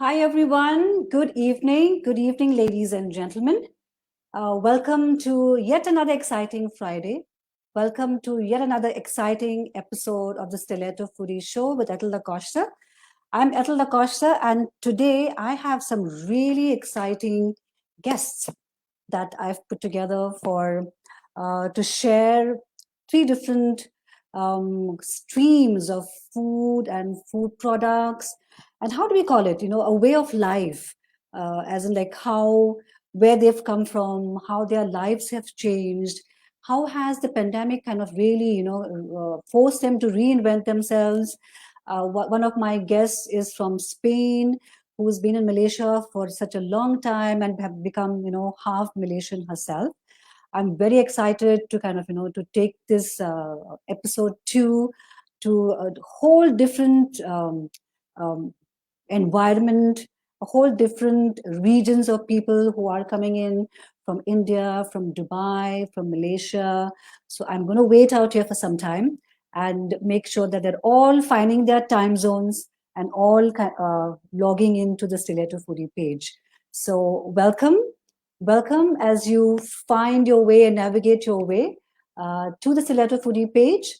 Hi, everyone. Good evening. Good evening, ladies and gentlemen. Welcome to yet another exciting Friday. Welcome to yet another exciting episode of the Stiletto Foodie Show with Ethel Da Costa. I'm Ethel Da Costa, and today I have some really exciting guests that I've put together for to share three different streams of food and food products, and how do we call it? A way of life, as in like how where they've come from, how their lives have changed. How has the pandemic kind of really, forced them to reinvent themselves? One of my guests is from Spain, who's been in Malaysia for such a long time and have become, half Malaysian herself. I'm very excited to kind of, to take this episode two to a whole different environment, a whole different regions of people who are coming in from India, from Dubai, from Malaysia. So I'm going to wait out here for some time and make sure that they're all finding their time zones and all logging into the Stiletto Foodie page. So welcome as you find your way and navigate your way to the Stiletto Foodie page.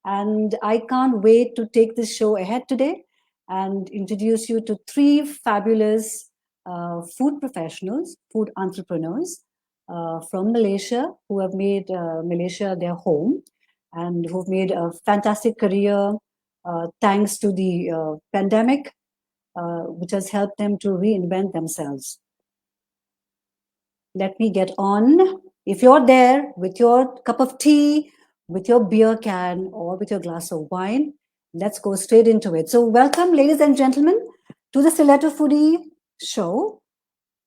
And I can't wait to take this show ahead today and introduce you to three fabulous food professionals, food entrepreneurs from Malaysia who have made Malaysia their home and who've made a fantastic career thanks to the pandemic, which has helped them to reinvent themselves. Let me get on. If you're there with your cup of tea, with your beer can, or with your glass of wine, let's go straight into it. So welcome, ladies and gentlemen, to the Stiletto Foodie show.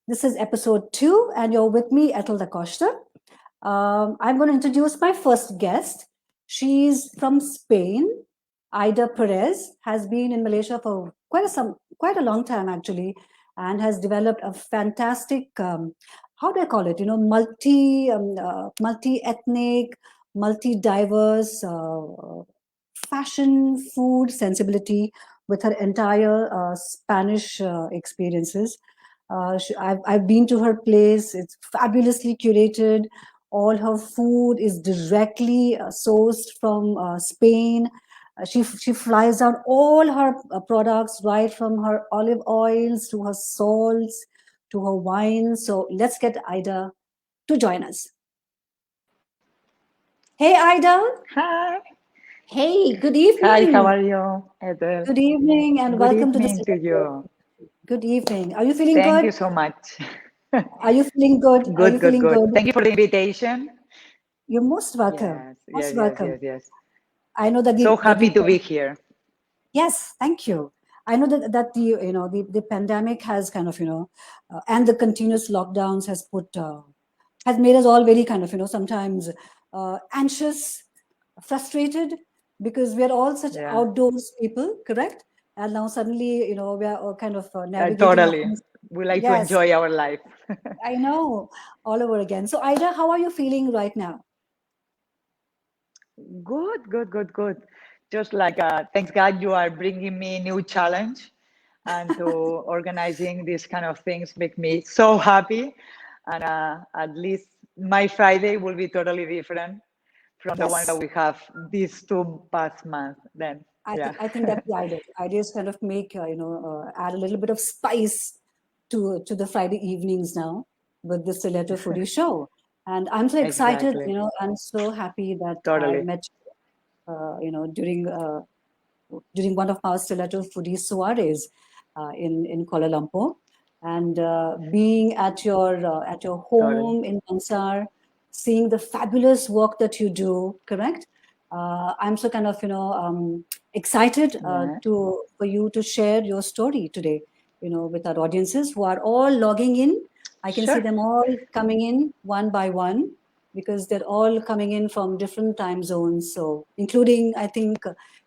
This is episode 2, and you're with me, Ethel Da Costa. I'm going to introduce my first guest. She's from Spain. Aida Perez has been in Malaysia for quite a long time, actually, and has developed a fantastic, how do I call it? Multi-ethnic, multi-diverse fashion, food sensibility with her entire Spanish experiences. I've been to her place. It's fabulously curated. All her food is directly sourced from Spain. She flies out all her products, right from her olive oils to her salts to her wines. So let's get Aida to join us. Hey, Aida. Hi. Hey, good Hi, how evening. are you, Ethel? Good evening and Good welcome to the evening to Stiletto. you. Good evening. Are you feeling Thank good? you so much. Are you feeling good? Are you Good, good, feeling good. good? Thank you for the invitation. You're most welcome. Yes, Most yes, yes, welcome. yes, yes. I know that So happy to be here. yes, thank you. I know that the pandemic has kind of and the continuous lockdowns has made us all very kind of sometimes anxious, frustrated, because we're all such Yeah, outdoors people, correct? And now suddenly we are all kind of navigating our totally. own. We like to Yes, enjoy our life. I know, all over again. So Ida, how are you feeling right now? Good, good, good, good. Just like, thanks God you are bringing me new challenge and to organizing these kind of things make me so happy. And at least my Friday will be totally different from the one that Yes. we have these 2 past months. Then, yeah, I think that's the idea. The idea is kind of make add a little bit of spice to the Friday evenings now with the Stiletto Foodie show. And I'm so excited. exactly, I'm so happy that I totally. met during one of our Stiletto Foodie soirees in Kuala Lumpur, and being at your Totally. home in Mansar, seeing the fabulous work that you do. Correct. I'm so kind of excited Yeah, to for you to share your story today. With our audiences who are all logging in. I can see sure. them all coming in one by one because they're all coming in from different time zones. So, including, I think,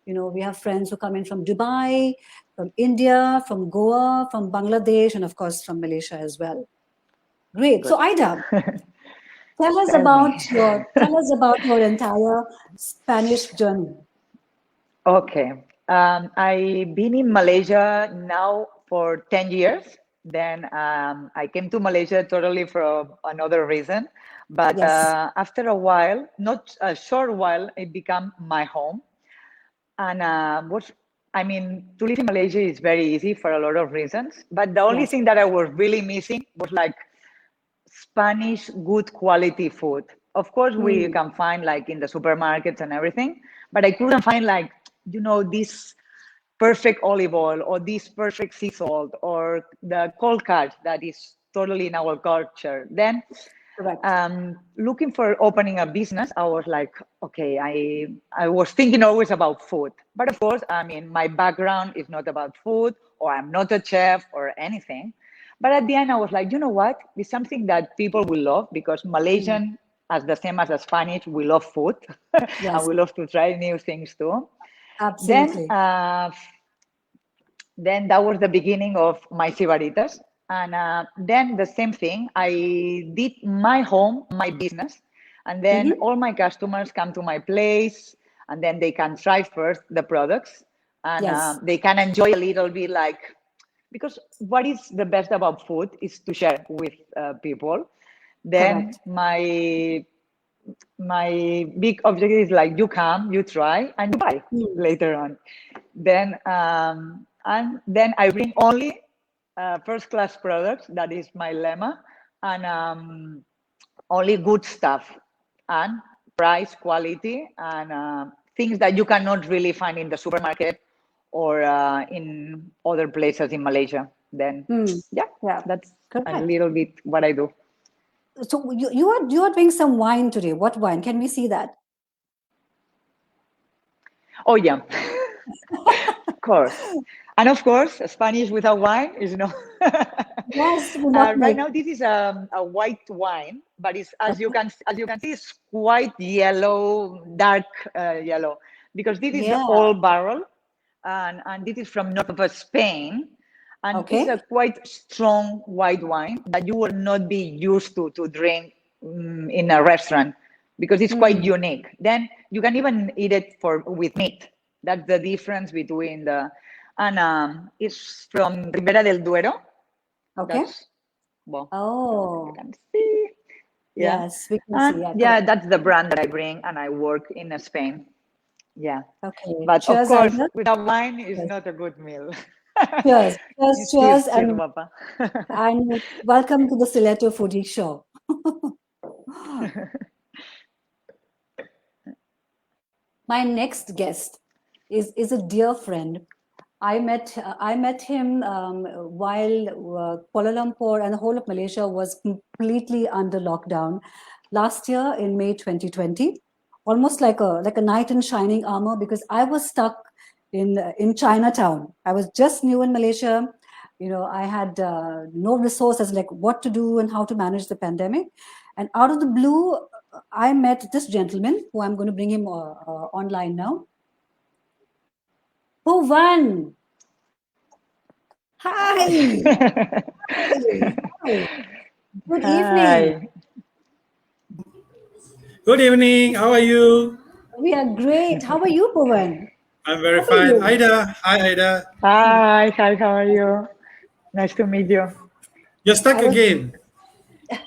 we have friends who come in from Dubai, from India, from Goa, from Bangladesh, and of course from Malaysia as well. Great. Good. So, Aida, Tell me. tell us about your entire Spanish journey. Okay. I've been in Malaysia now for 10 years. Then I came to Malaysia totally for another reason. But Yes. after a while, not a short while, it became my home. And to live in Malaysia is very easy for a lot of reasons. But the only Yes. thing that I was really missing was like Spanish good quality food. Of course, we can find like in the supermarkets and everything, but I couldn't find like, this perfect olive oil or this perfect sea salt or the cold cut that is totally in our culture. Then Correct. looking for opening a business, I was like, okay, I was thinking always about food. But of course, my background is not about food, or I'm not a chef or anything. But at the end, I was like, you know what? It's something that people will love, because Malaysian, as the same as the Spanish, we love food and Yes. we love to try new things too. Absolutely. Then that was the beginning of my Sibaritas. And then the same thing, I did my home, my business. And then all my customers come to my place, and then they can try first the products, and Yes. they can enjoy a little bit, like, because what is the best about food is to share with people. Then Correct. my big objective is like, you come, you try, and you buy later on. Then and then I bring only first class products. That is my lemma, and only good stuff, and price, quality, and things that you cannot really find in the supermarket or in other places in Malaysia. Then Yeah. that's a Correct. little bit what I do. So you are doing some wine today. What wine? Can we see that? Oh yeah, of course. And of course, Spanish without wine is no. Yes, will not Right make. now, this is a white wine, but it's, as you Okay. can see, it's quite yellow, dark yellow, because this is the Yeah. old barrel, and this is from north of Spain, and it's a Okay. quite strong white wine that you will not be used to drink in a restaurant, because it's quite unique. Then you can even eat it with meat. That's the difference between the, and it's from Ribera del Duero. Okay. That's, well, you Oh, can see. Yeah. yes, we can see. And Yeah, yeah, correct. that's the brand that I bring, and I work in Spain. Yeah. Okay. But of Cheers, course, Aida. without wine, it's Yes. not a good meal. Cheers. Cheers, Cheers, cheers, cheers, Papa. and welcome to the Stiletto Foodie Show. My next guest is a dear friend. I met him while Kuala Lumpur and the whole of Malaysia was completely under lockdown last year in May 2020. Almost like a knight in shining armor, because I was stuck in Chinatown. I was just new in Malaysia. I had no resources like what to do and how to manage the pandemic. And out of the blue, I met this gentleman who I'm going to bring him online now. Povan. Hi. Hi. Hi. Good evening. Hi. Good evening. How are you? We are great. How are you, Povan? I'm very How are fine. you? Ida, hi Ida. Hi, how are you? Nice to meet you. You're stuck I was. again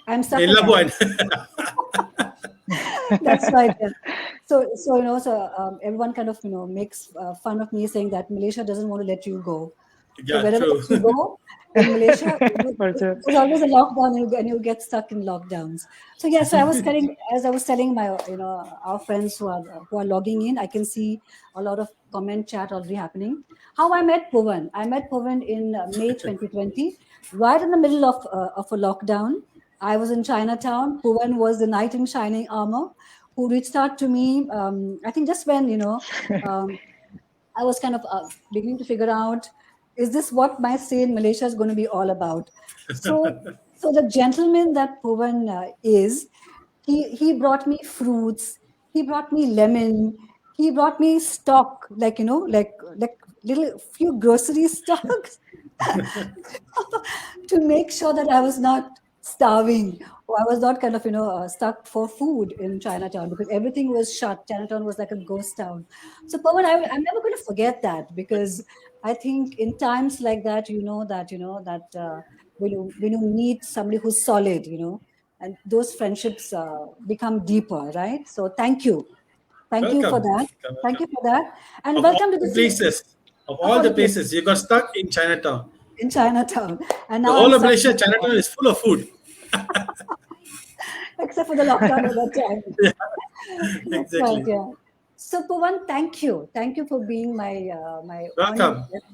I'm stuck in again. Labuan. That's right. Yeah. So everyone kind of makes fun of me, saying that Malaysia doesn't want to let you go. So Yeah, wherever true. you go in Malaysia, For sure. there's always a lockdown, and you get stuck in lockdowns. So yeah, so as I was telling my our friends who are logging in, I can see a lot of comment chat already happening. How I met Povan? I met Povan in May 2020, right in the middle of a lockdown. I was in Chinatown. Povan was the knight in shining armor who reached out to me. I think just when um, I was kind of beginning to figure out, is this what my stay in Malaysia is going to be all about? So the gentleman that Povan is, he brought me fruits, he brought me lemon, he brought me stock, like little few grocery stocks to make sure that I was not starving. I was not kind of, stuck for food in Chinatown because everything was shut. Chinatown was like a ghost town. So, Pawan, I'm never going to forget that because I think in times like that, when you meet somebody who's solid, and those friendships become deeper, right? So, thank you. Thank you for Welcome. that. Welcome, Thank you welcome. for that. And Of all welcome to the the places, of of all all the the places places, you got stuck in Chinatown. in Chinatown. And The now I'm whole of stuck Malaysia, Chinatown is full of food. except for the lockdown at that time. That's right, Exactly. yeah. So, Pawan, thank you. Thank you for being my honored Welcome. guest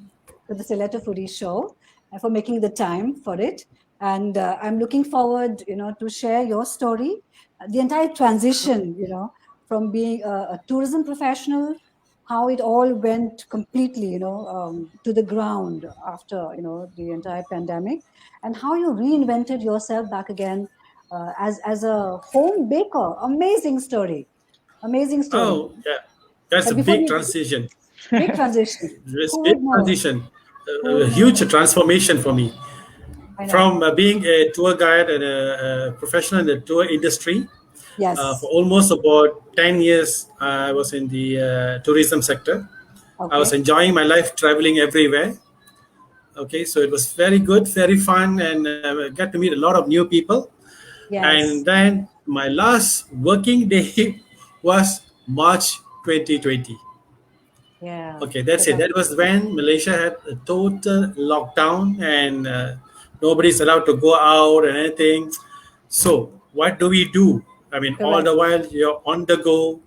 to the Stiletto Foodie show and for making the time for it. And I'm looking forward, to share your story, the entire transition, from being a tourism professional, how it all went completely, to the ground after, the entire pandemic, and how you reinvented yourself back again as a home baker. Amazing story. Amazing story. Oh, yeah. That's But a before big we transition. big transition, It's who big would know? transition. Who A would huge know? transformation for me. I know. From being a tour guide and a professional in the tour industry for Yes. almost about 10 years, I was in the tourism sector. I was Okay. enjoying my life traveling everywhere. Okay, so it was very good, very fun, and I got to meet a lot of new people. And Yes. then my last working day was March 2020. Yeah. Okay, that's it. That was when Malaysia had a total lockdown and nobody's allowed to go out and anything. So, what do we do? I mean, all Correct. the while you're on the go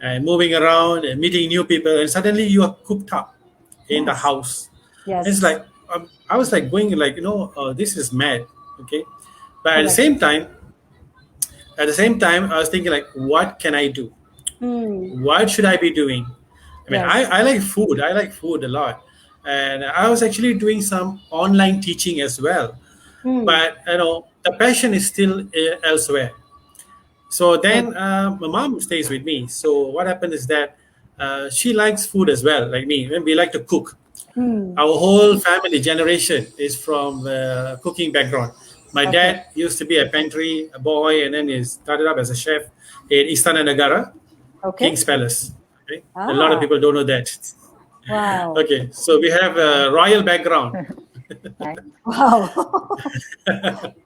and moving around and meeting new people, and suddenly you are cooped up in the Yes. house. It's Yes. like I was like going like this is mad. Okay, but Correct. at the same time, I was thinking like, what can I do? Hmm. What should I be doing? I mean, Yes. I like food. I like food a lot, and I was actually doing some online teaching as well. Hmm. But the passion is still elsewhere. So Good. then my mom stays with me. So what happened is that she likes food as well, like me. When we like to cook, Hmm. our whole family generation is from cooking background. My Okay. dad used to be a pantry a boy, and then he started up as a chef in Istana Negara, King's Okay. Palace. Okay, a lot of Ah. people don't know that. Wow. Okay, so we have a royal background. Nice. Wow.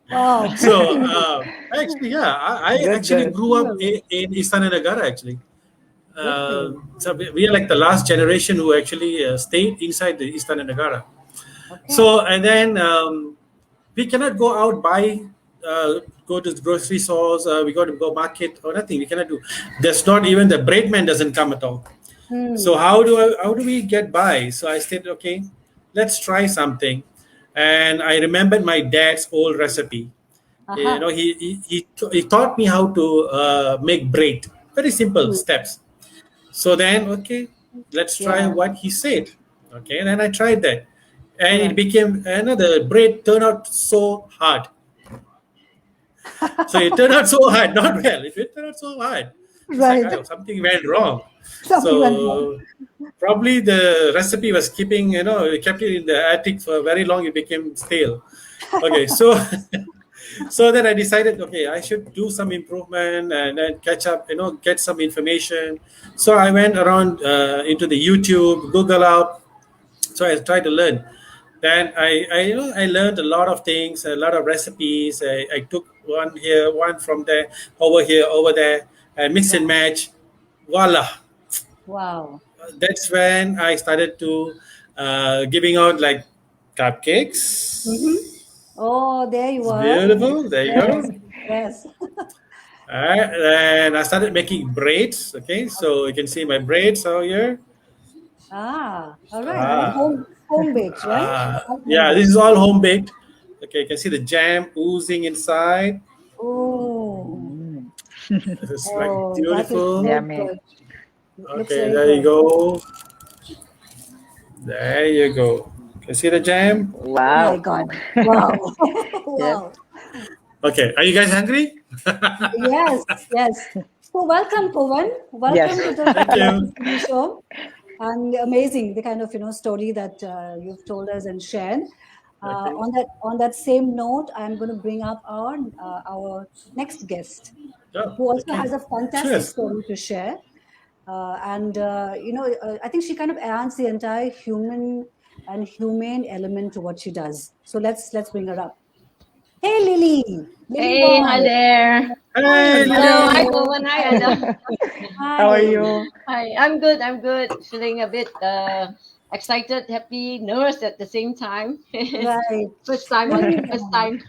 Wow. Good So for you. actually, yeah, I Good, actually good. grew up in Istana Negara actually. Good for you. So we are like the last generation who actually stayed inside the Istana Negara. Okay. So and then we cannot go out buy, go to the grocery stores. We got to go market or nothing. We cannot do. There's not even the braidman doesn't come at all. So Hmm. how do we get by? So I said, okay, let's try something. And I remembered my dad's old recipe. Aha. He taught me how to make braid. Very simple Hmm. steps. So then, okay, let's try Yeah. what he said. Okay, and then I tried that, and it Correct. became the bread turned out so hard. So it turned out so hard, not well. It turned out so hard. It's like Right. oh, something went wrong. Something went wrong. So probably the recipe was keeping, we kept it in the attic for very long. It became stale. Okay, so so then I decided, okay, I should do some improvement and then catch up, get some information. So I went around into the YouTube, Google out. So I tried to learn. Then I learned a lot of things, a lot of recipes. I took one here, one from there, over there, and mix and Wow. match. Voila! Wow. That's when I started to giving out like Mm-hmm. cupcakes. Oh, there you It's are. beautiful. There you Yes. go. Yes. And I started making braids. Okay, so you can see my braids out here. Ah, all right. And Ah, home baked, right? All home yeah, this baked. is all home baked. Okay, you can see the jam oozing inside. Oh, Mm. It's like oh, that is beautiful. so Yummy. good. Looks Okay, very there you good. go. There you go. Can you see the jam? Oh my Wow. God. Wow. Yes. Wow. Okay, are you guys hungry? Yes, yes. So welcome, Povan. Welcome Yes. to the Thank you. TV show. And amazing, the kind of story that you've told us and shared. Okay. On that same note, I'm going to bring up our next guest, Oh, who also okay. has a fantastic Cheers. story to share. I think she kind of adds the entire human and humane element to what she does. So let's bring her up. Hey, Lilly Hey, hi Wong. there. Hey, Hello, hi Lily. Hello. Povan, hi Hi. Aida. How are Hi. you? Hi, I'm good. I'm good. Feeling a bit excited, happy, nervous at the same time. Right. First time Lily, on, first time.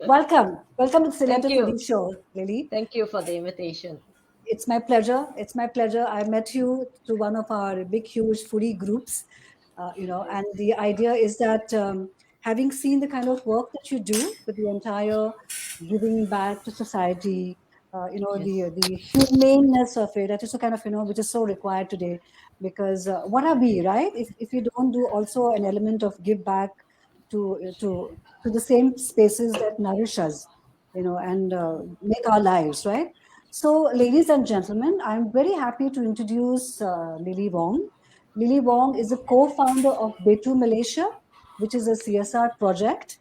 welcome. Welcome to the Thank Stiletto you. Foodie show, Lily. Thank you for the invitation. It's my pleasure. It's my pleasure. I met you through one of our big, huge foodie groups, and the idea is that having seen the kind of work that you do with the entire giving back to society, Yes. the humaneness of it, that is so kind of, which is so required today. Because what are we, right? If you don't do also an element of give back to the same spaces that nourish us, and make our lives, right? So, ladies and gentlemen, I'm very happy to introduce Lilly Wong. Lilly Wong is a co-founder of BETU Malaysia, which is a CSR project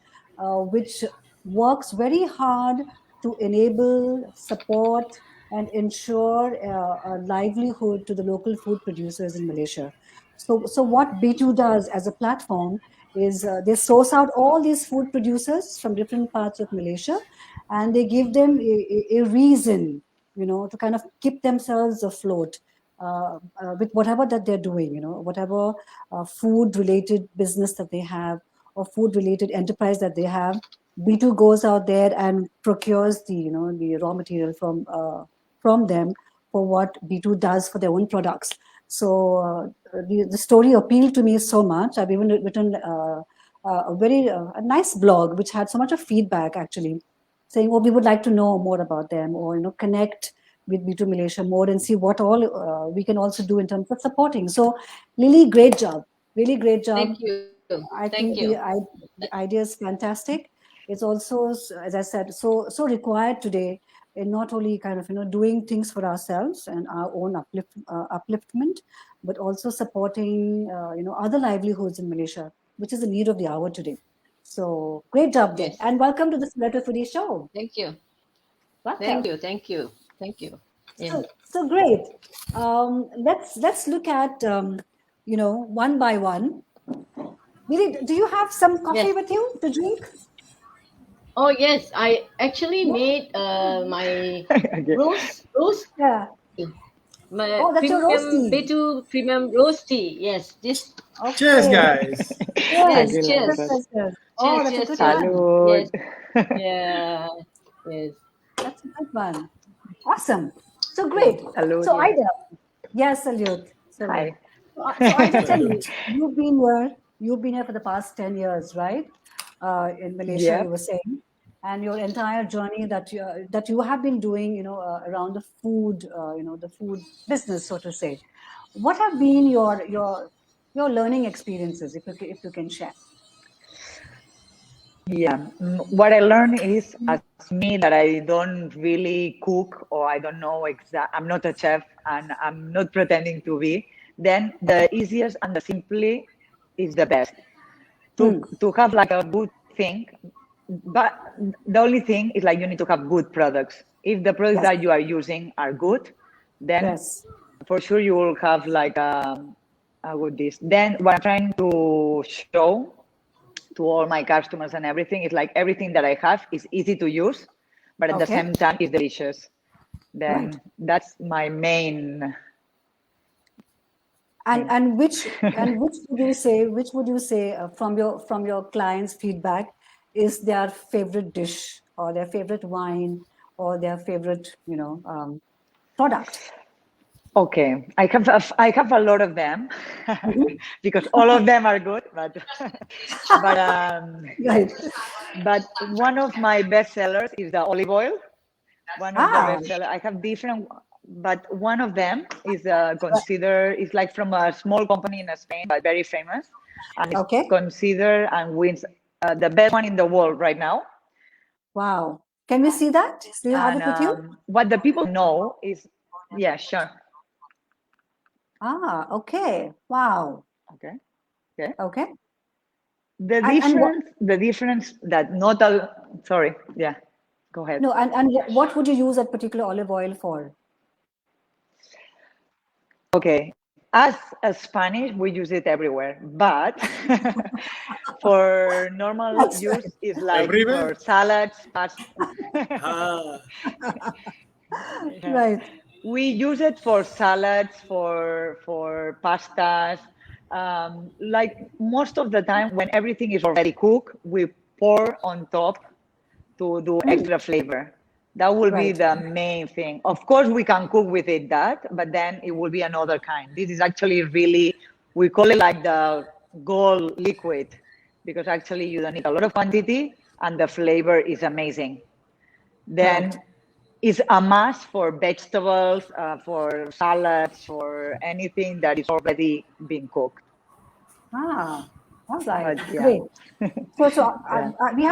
which works very hard to enable, support, and ensure a livelihood to the local food producers in Malaysia. So what BETU does as a platform is they source out all these food producers from different parts of Malaysia, and they give them a reason, to kind of keep themselves afloat with whatever that they're doing, whatever food related business that they have or food related enterprise that they have. B2 goes out there and procures the raw material from them for what B2 does for their own products. So the story appealed to me so much. I've even written a nice blog which had so much of feedback actually, saying, "Oh, we would like to know more about them, or connect with B2 Malaysia more and see what all we can also do in terms of supporting." So, Lily, great job, really great job. Thank you. I Thank think you. the idea is fantastic. It's also, as I said, so required today in not only kind of doing things for ourselves and our own upliftment, but also supporting other livelihoods in Malaysia, which is the need of the hour today. So great job there, Yes. and welcome to the Stiletto Foodie show. Thank you. Thank Welcome. you. Thank you. Thank you. Yeah. So great. Let's look at one by one. Really, do you have some coffee Yes. with you to drink? Oh yes, I actually Yeah. made my Okay. roast Yeah. my Oh, that's your premium roasty. B2 premium roast tea. Yes, this. Cheers, Okay. guys. Yes, Yes. Okay, Yes, like yes, that. cheers. yes, yes. Oh, Cheers, that's a cheers, good cheers. one. Salud. Yes, yeah, yes. That's a good one. Awesome. So great. Salud, So yeah. Ida, yes, salute, salute. Hi. So Ida, tell me, Salute. you've been here for the past 10 years, right? In Malaysia, you Yep. were saying, and your entire journey that you have been doing, around the food, the food business, so to say. What have been your learning experiences, if you can share? Yeah. What I learned is, as me, that I don't really cook, or I don't know exact. I'm not a chef, and I'm not pretending to be. Then the easiest and the simply is the best. To Hmm. to have like a good thing, but the only thing is like you need to have good products. If the products Yes. that you are using are good, then Yes. for sure you will have like a good this. Then what I'm trying to show to all my customers and everything is like everything that I have is easy to use, but at the Okay. same time is delicious. Right. Then that's my main And thing. and which would you say from your clients' feedback is their favorite dish or their favorite wine or their favorite product? Okay, I have a lot of them Mhm. because all of them are good, but but Right. but one of my best sellers is the olive oil. One of the Ah, best sellers. I have different, but one of them is considered is like from a small company in Spain, but very famous, and it's okay. considered and wins the best one in the world right now. Wow. Can we see that? Do you have And it with you? what the people know is, yeah, sure, Ah, okay. Wow. okay, okay. Okay. The difference that not all, sorry, yeah, go ahead. No, and what would you use that particular olive oil for? Okay, as a Spanish, we use it everywhere, but for normal That's use, right. it's like Everywhere? for salads, pasta. Ah, Yeah. Right. We use it for salads, for pastas. Like most of the time, when everything is already cooked, we pour on top to do extra flavor. That will be Right. the main thing. Of course, we can cook with it that, but then it will be another kind. This is actually really, we call it like the gold liquid, because actually you don't need a lot of quantity and the flavor is amazing. Then Correct. it's a must for vegetables, for salads, for anything that is already been cooked. Ah, all right. But yeah, Great. So yeah. we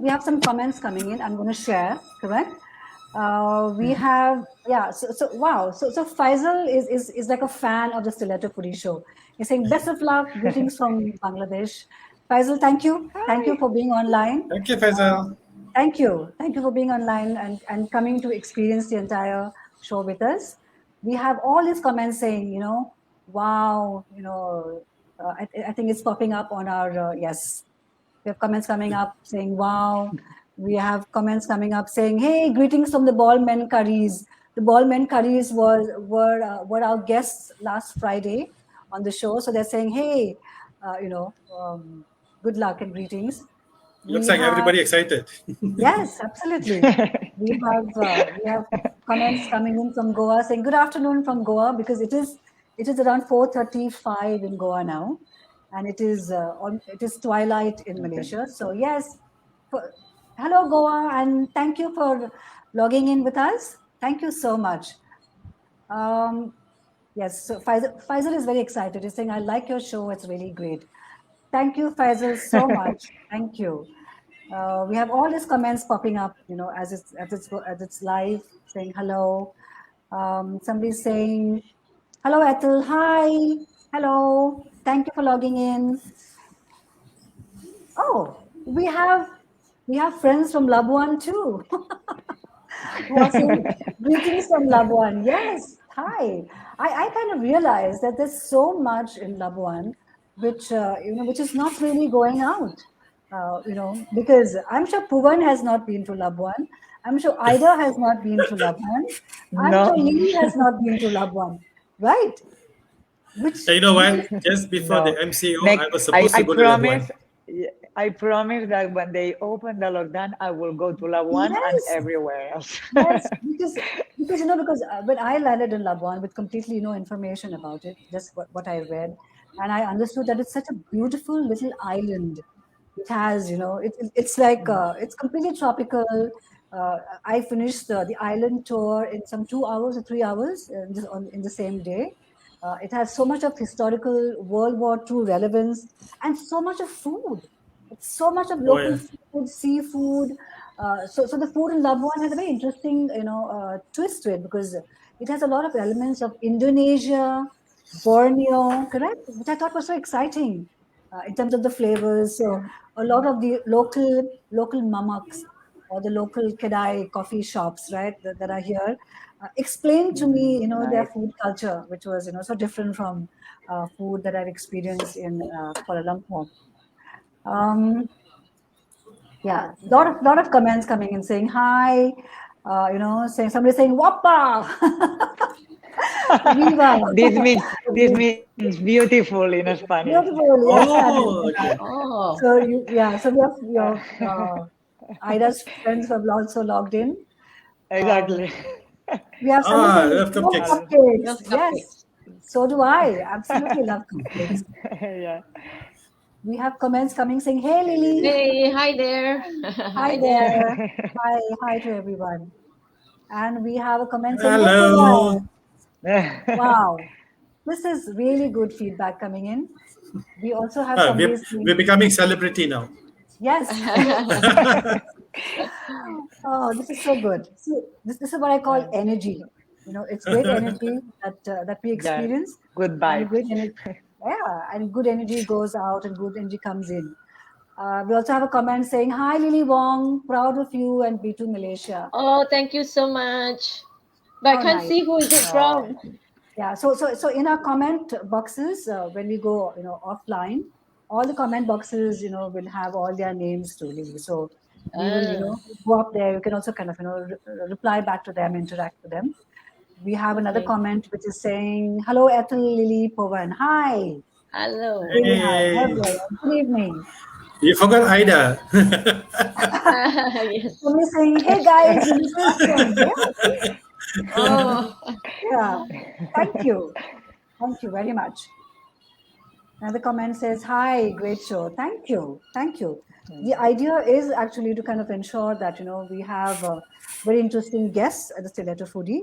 have some comments coming in. I'm going to share. Correct. We have So wow. So Faisal is like a fan of the Stiletto Foodie show. He's saying best of luck. Greetings from Bangladesh. Faisal, thank you. Thank you Hi. for being online. thank you, Faisal. Thank you. Thank you for being online and coming to experience the entire show with us. We have all these comments saying, wow, I think it's popping up on our, yes. We have comments coming up saying, wow. We have comments coming up saying, hey, greetings from the Ball Men Curries. The Ball Men Curries were our guests last Friday on the show. So they're saying, hey, good luck and greetings. Looks We like have everybody excited. Yes, absolutely. We have comments coming in from Goa saying good afternoon from Goa because it is around 4:35 in Goa now, and it is twilight in Okay. Malaysia. So yes, hello Goa, and thank you for logging in with us. Thank you so much. Yes, so Faisal is very excited. He's saying, "I like your show. It's really great." Thank you, Faisal, so much. Thank you. We have all these comments popping up, as it's live, saying hello. Somebody's saying, "Hello, Ethel. Hi. Hello. Thank you for logging in." Oh, we have friends from Labuan too, who are saying greetings from Labuan. Yes. Hi. I kind of realized that there's so much in Labuan, which is not really going out. Because I'm sure Povan has not been to Labuan. I'm sure Aida has not been to Labuan. I'm No, sure Lilly has not been to Labuan, right? You know what? Just before the no. MCO, I Next, was supposed to I go to Labuan. promise. I promise that when they open the lockdown, I will go to Labuan and Yes, everywhere else. yes, because when I landed in Labuan with completely no information about it, just what I read, and I understood that it's such a beautiful little island. It has, it's like it's completely tropical. I finished the island tour in some 2 hours or 3 hours in the same day. It has so much of historical World War II relevance and so much of food. It's so much of Oh local yeah. food, seafood. So the food in Labuan has a very interesting, twist to it because it has a lot of elements of Indonesia, Borneo, correct? Which I thought was so exciting in terms of the flavors. So a lot of the local mamaks or the local kedai coffee shops, right, that are here, explained to me, their Nice. food culture, which was, so different from food that I've experienced in Kuala Lumpur. Um, yeah, lot of comments coming in saying hi, saying somebody saying wappa, viva, This means beautiful in Spanish. beautiful, yes, Oh, okay. Oh, so we have your Ida's friends who have also logged in. Um, Exactly. we have somebody Ah, I saying love love cupcakes. cupcakes. love Yes, cupcakes. so do I. Absolutely love cupcakes. Yeah. We have comments coming saying, "Hey Okay, Lily. Lily, Hey, hi there. hi Hi there. there, hi to everyone." And we have a comment saying, "Hey Hello. Povan." Wow, this is really good feedback coming in. We also have Ah, somebody we're saying, becoming celebrity now. yes. Oh, this is so good. See, this is what I call energy. It's great energy that we Yeah. experience, Good and vibes. great energy, yeah, and good energy goes out and good energy comes in. We also have a comment saying, "Hi, Lilly Wong, proud of you and BETU Malaysia." Oh, thank you so much. But I Oh, can't nice. see who is it from. Yeah. So in our comment boxes, when we go, offline, all the comment boxes, will have all their names too, Lily. So we will, go up there. You can also kind of, reply back to them, interact with them. We have another Okay. comment which is saying, "Hello, Ethel, Lily, Povan. Hi. Hello. Really hi. Hey, Hello. Good evening." you forgot Aida. Yes. Somebody saying, "Hey guys, you missed them." Yeah. Oh, Yeah. Thank you. Thank you very much. Another comment says, "Hi, great show. Thank you. Thank you." The idea is actually to kind of ensure that, we have very interesting guests at the Stiletto Foodie.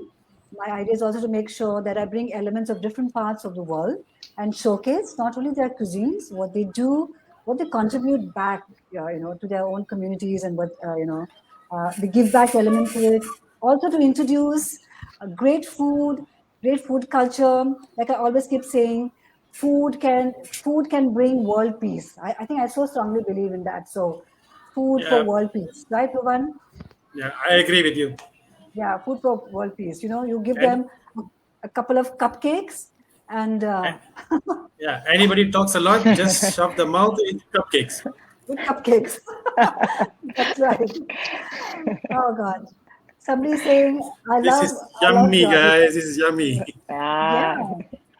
My idea is also to make sure that I bring elements of different parts of the world and showcase not only their cuisines, what they do, what they contribute back, to their own communities and what, the give back element to it. Also to introduce great food culture. Like I always keep saying, food can bring world peace. I think I so strongly believe in that. So food for Yeah, world peace, right, Povan? yeah, I agree with you. Yeah, food for world peace. You give And, them a couple of cupcakes and and yeah, anybody talks a lot, just shove the mouth into cupcakes. with cupcakes. That's right. Oh God. Somebody saying, I This love is I love yummy, your guys. This is yummy. yeah, Ah.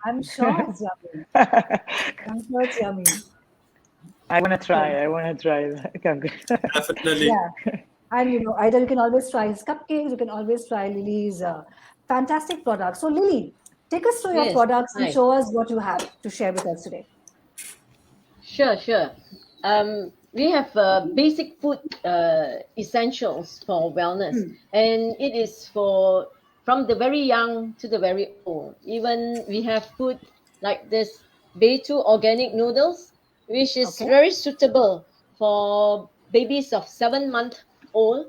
I'm sure it's yummy. I'm sure it's yummy. I want to So, try. I want to try that. Definitely. yeah. And either you can always try his cupcakes, you can always try Lily's fantastic products. So, Lily, take us through your yes. products and Hi. show us what you have to share with us today. Sure, sure. We have basic food essentials for wellness, and it is for from the very young to the very old. Even we have food like this BETU organic noodles, which is Okay. very suitable for babies of 7 month old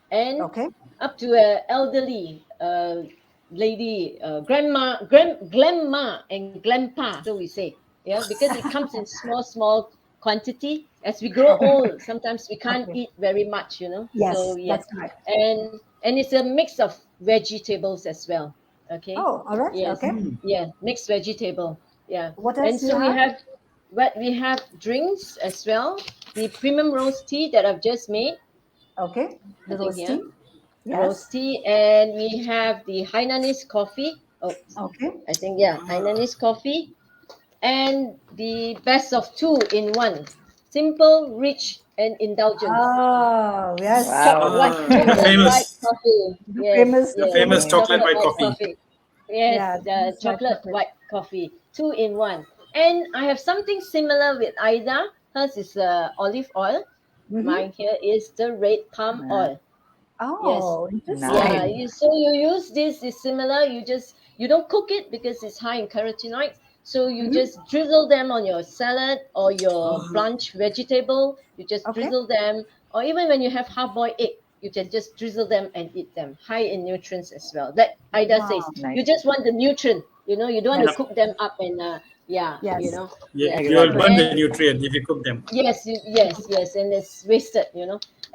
and Okay. up to a elderly lady, grandma and grandpa, so we say, yeah, because it comes in small quantity. As we grow Okay. old, sometimes we can't Okay. eat very much, so Yes, yes. that's correct. And it's a mix of vegetables as well. Okay. Oh, all right. Yes. Okay. Yeah, mixed vegetable. Yeah. What And else do you so we have? have what we have drinks as well, the premium rose tea that I've just made, Okay. I The think, yeah, roasty. Yes. rose tea. And we have the Hainanese coffee. Oh, Okay. I think, yeah, Ah, Hainanese coffee. And the best of two in one: simple, rich, and indulgence. Oh, yes. Wow. the Chocolate white famous, coffee. The Yes, famous, the the yes, famous famous chocolate chocolate. chocolate white white coffee. coffee. Yes, Yeah, the famous white chocolate chocolate. white coffee, two in one. And I have something similar with Aida. Hers is olive oil. Mm-hmm. Mine here is the red palm Ah, oil. Yes. Oh, nice. Yeah, interesting. so you use this is similar. You don't cook it because it's high in carotenoids. So you Mm-hmm. just drizzle them on your salad or your Ah, blanch vegetable. You just Okay. drizzle them, or even when you have hard-boiled egg, you can just drizzle them and eat them. High in nutrients as well. Like Ida says, Wow. Nice. you just want the nutrient. You don't want to Yes. yep. cook them up and yeah, Yes. You, yes. you'll Exactly. burn the And nutrient if you cook them. yes, and it's wasted.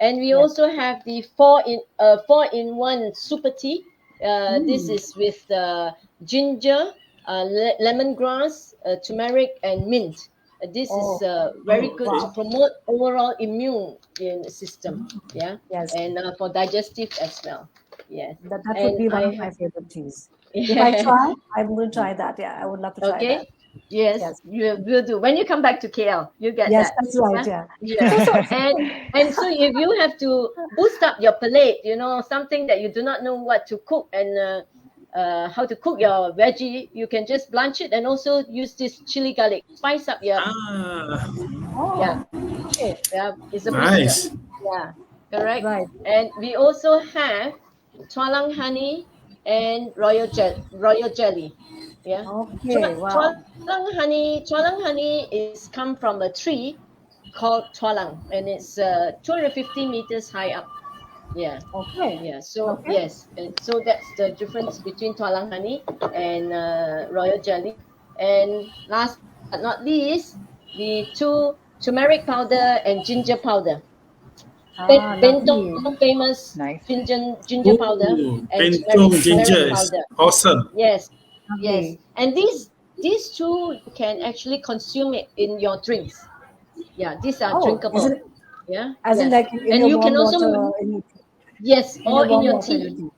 And we Yes. also have the four in one super tea. This Mm. is with ginger, lemongrass, turmeric, and mint. This is Oh, very Oh, good okay. to wow. promote overall immune system. Yeah, Yes. and for digestive as well. Yes, That would and be one I of my have favorite teas. If I yes. try, I will try that. Yeah, I would love to try that. Okay. Yes, Yes. you will do. When you come back to KL, you get Yes, that. that's right. Yeah. Yeah. Yeah. So, so, And so and so if you have to boost up your palate, something that you do not know what to cook and how to cook your veggie, you can just blanch it and also use this chili garlic. Spice up your Ah, yeah. oh, okay. Yeah. It's a booster. nice. Yeah. Correct. Right. And we also have tualang honey and royal jelly. Yeah. Okay. Wow. Tualang honey is come from a tree called tualang, and it's 250 meters high up. Yeah, Okay. yeah. So Okay. yes, and so that's the difference between tualang honey and royal jelly. And last but not least, the two turmeric powder and ginger powder. Ah, Bentong lovely. famous Nice. ginger powder Ooh, and Bentong ginger turmeric is powder. awesome. Yes, yes. Lovely. And these two you can actually consume it in your drinks. Yeah, these are Oh, is drinkable. it Yeah, as in yes. like in And your you can warm also, water, yes, in your or in warm your water in your tea, tea?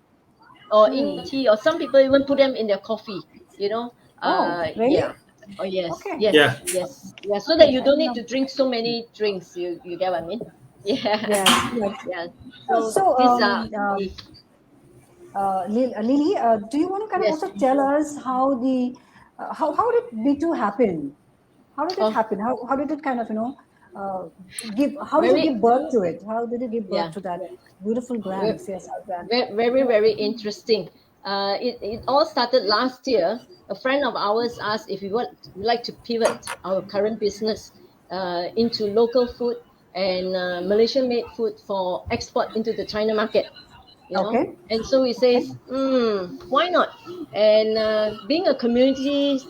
or in your tea, or some people even put them in their coffee, you know. Oh, really? Yeah. Oh yes, Okay. yes, Yeah. yes, yeah. So that Okay, you I don't don't need know. to drink so many drinks. You get what I mean? Yeah, Yes, yes. yeah. So, So so these are Lily, do you want to kind of yes. also tell us how the how did B2 happen? How did it Oh, happen? How did it kind of give? How did you very give birth to it? How did you give birth yeah. to that beautiful brand, Very, CSR brand? very interesting. It all started last year. A friend of ours asked if we would like to pivot our current business into local food and Malaysian made food for export into the China market, you know. Okay, And so he okay. says, why not? And being a community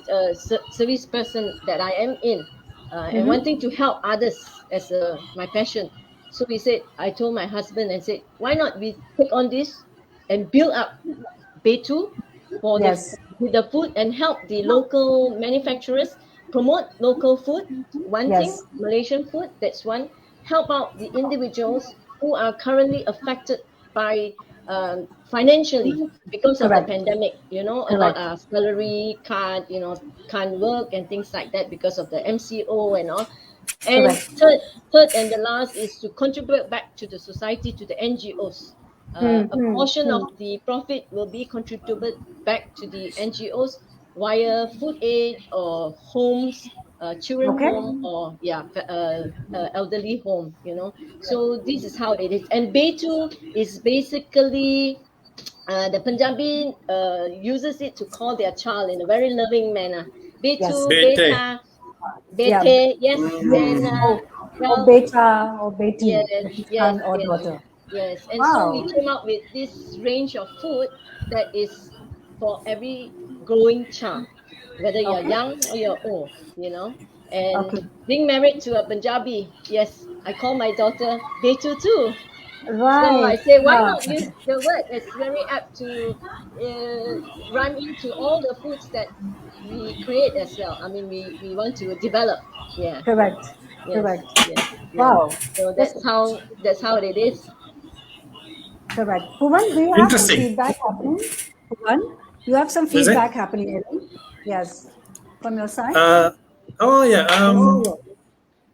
service person that I am in, and Mm-hmm. wanting to help others as my passion. So we said, I told my husband and said, why not we take on this and build up BETU for the Yes, with the food and help the local manufacturers promote local food. One thing, yes, Malaysian food, that's one. Help out the individuals who are currently affected by financially because of the correct, pandemic. You know, a lot correct, of salary can't work and things like that because of the MCO and all. And correct. third and the last is to contribute back to the society, to the NGOs. Hmm, A hmm, portion of hmm. the profit will be contributed back to the NGOs via food aid or homes, children Okay, home, or elderly home. So this is how it is. And BETU is basically the Punjabi uses it to call their child in a very loving manner. yes, BETU, Bete. Beta, yeah. Bete, yes, Yes. and Mm. Or well, beta or beti, yes, which is yes, son or yes, daughter. yes. And so we Wow. came up with this range of food that is for every growing child, whether you're Okay. young or you're old, And Okay. being married to a Punjabi, yes, I call my daughter Betu too. So I Right. say, why Yeah. not use the word? It's very apt to rhyme into all the foods that we create as well. I mean, we want to develop. Yeah. Correct. Yes. Correct. Yes. Yeah. Wow. So That's that's how it is. correct. Puvan, do you have some Interesting. feedback happening? Puvan, you have some Is it? feedback happening, Ellen? Yes. From your side? Uh, oh yeah.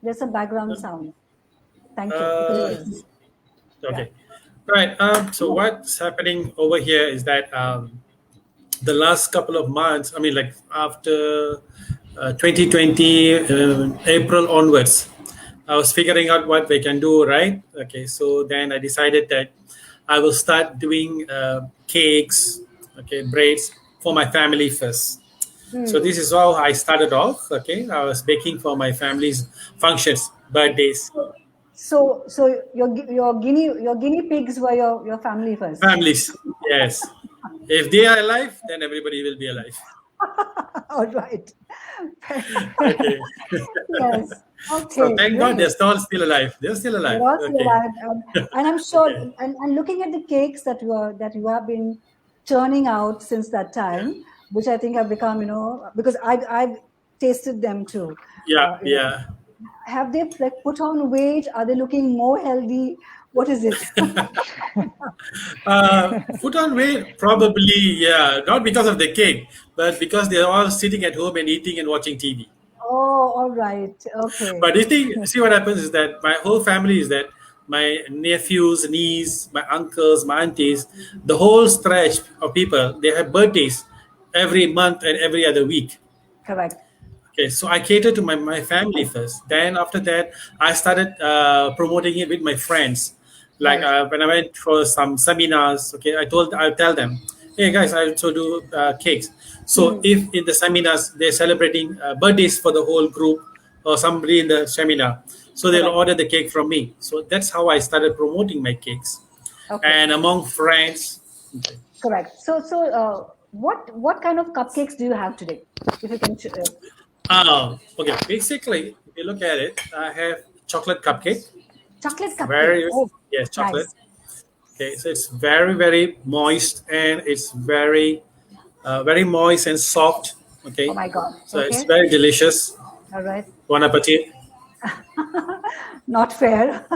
There's some background sound. Thank you. Because Uh, it's yeah. okay. Right. So what's happening over here is that the last couple of months, I mean, like after 2020 April onwards, I was figuring out what we can do, right? Okay, so then I decided that I will start doing cakes, okay, braids for my family first. So Hmm. this is how I started off. Okay, I was baking for my family's functions, birthdays, So your guinea pigs were your family first. families. Yes, if they are alive, then everybody will be alive. All right. Okay. Yes. So Okay. thank God Great. they're still alive. They're still They're alive. all still Okay. alive, and I'm sure. Okay. And looking at the cakes that you have been churning out since that Yeah. time, which I think have become, because I've tasted them too. Yeah. Uh, you know, Yeah. have they like put on weight? Are they looking more healthy? What is it? Put on weight, probably, yeah. Not because of the cake, but because they're all sitting at home and eating and watching TV. Oh, all right. Okay. But you see what happens is that my whole family is that my nephews, niece, my uncles, my aunties, the whole stretch of people, they have birthdays every month and every other week. Correct. Okay, so I cater to my family first. Then after that, I started promoting it with my friends. Like Right. when I went for some seminars, okay, I'll tell them, hey guys, I also do cakes. So Hmm. if in the seminars they're celebrating birthdays for the whole group or somebody in the seminar, so they'll Correct. order the cake from me. So that's how I started promoting my cakes, Okay. and among friends. Okay. Correct. What kind of cupcakes do you have today? If you can. Okay. Basically, you look at it, I have chocolate cupcake. Chocolate cupcake. Very, Oh, yes, chocolate. nice. Okay, so it's very, very moist and it's very moist and soft. Okay, Oh my God. so it's Okay. very delicious. All right. Bon appetit. Not fair.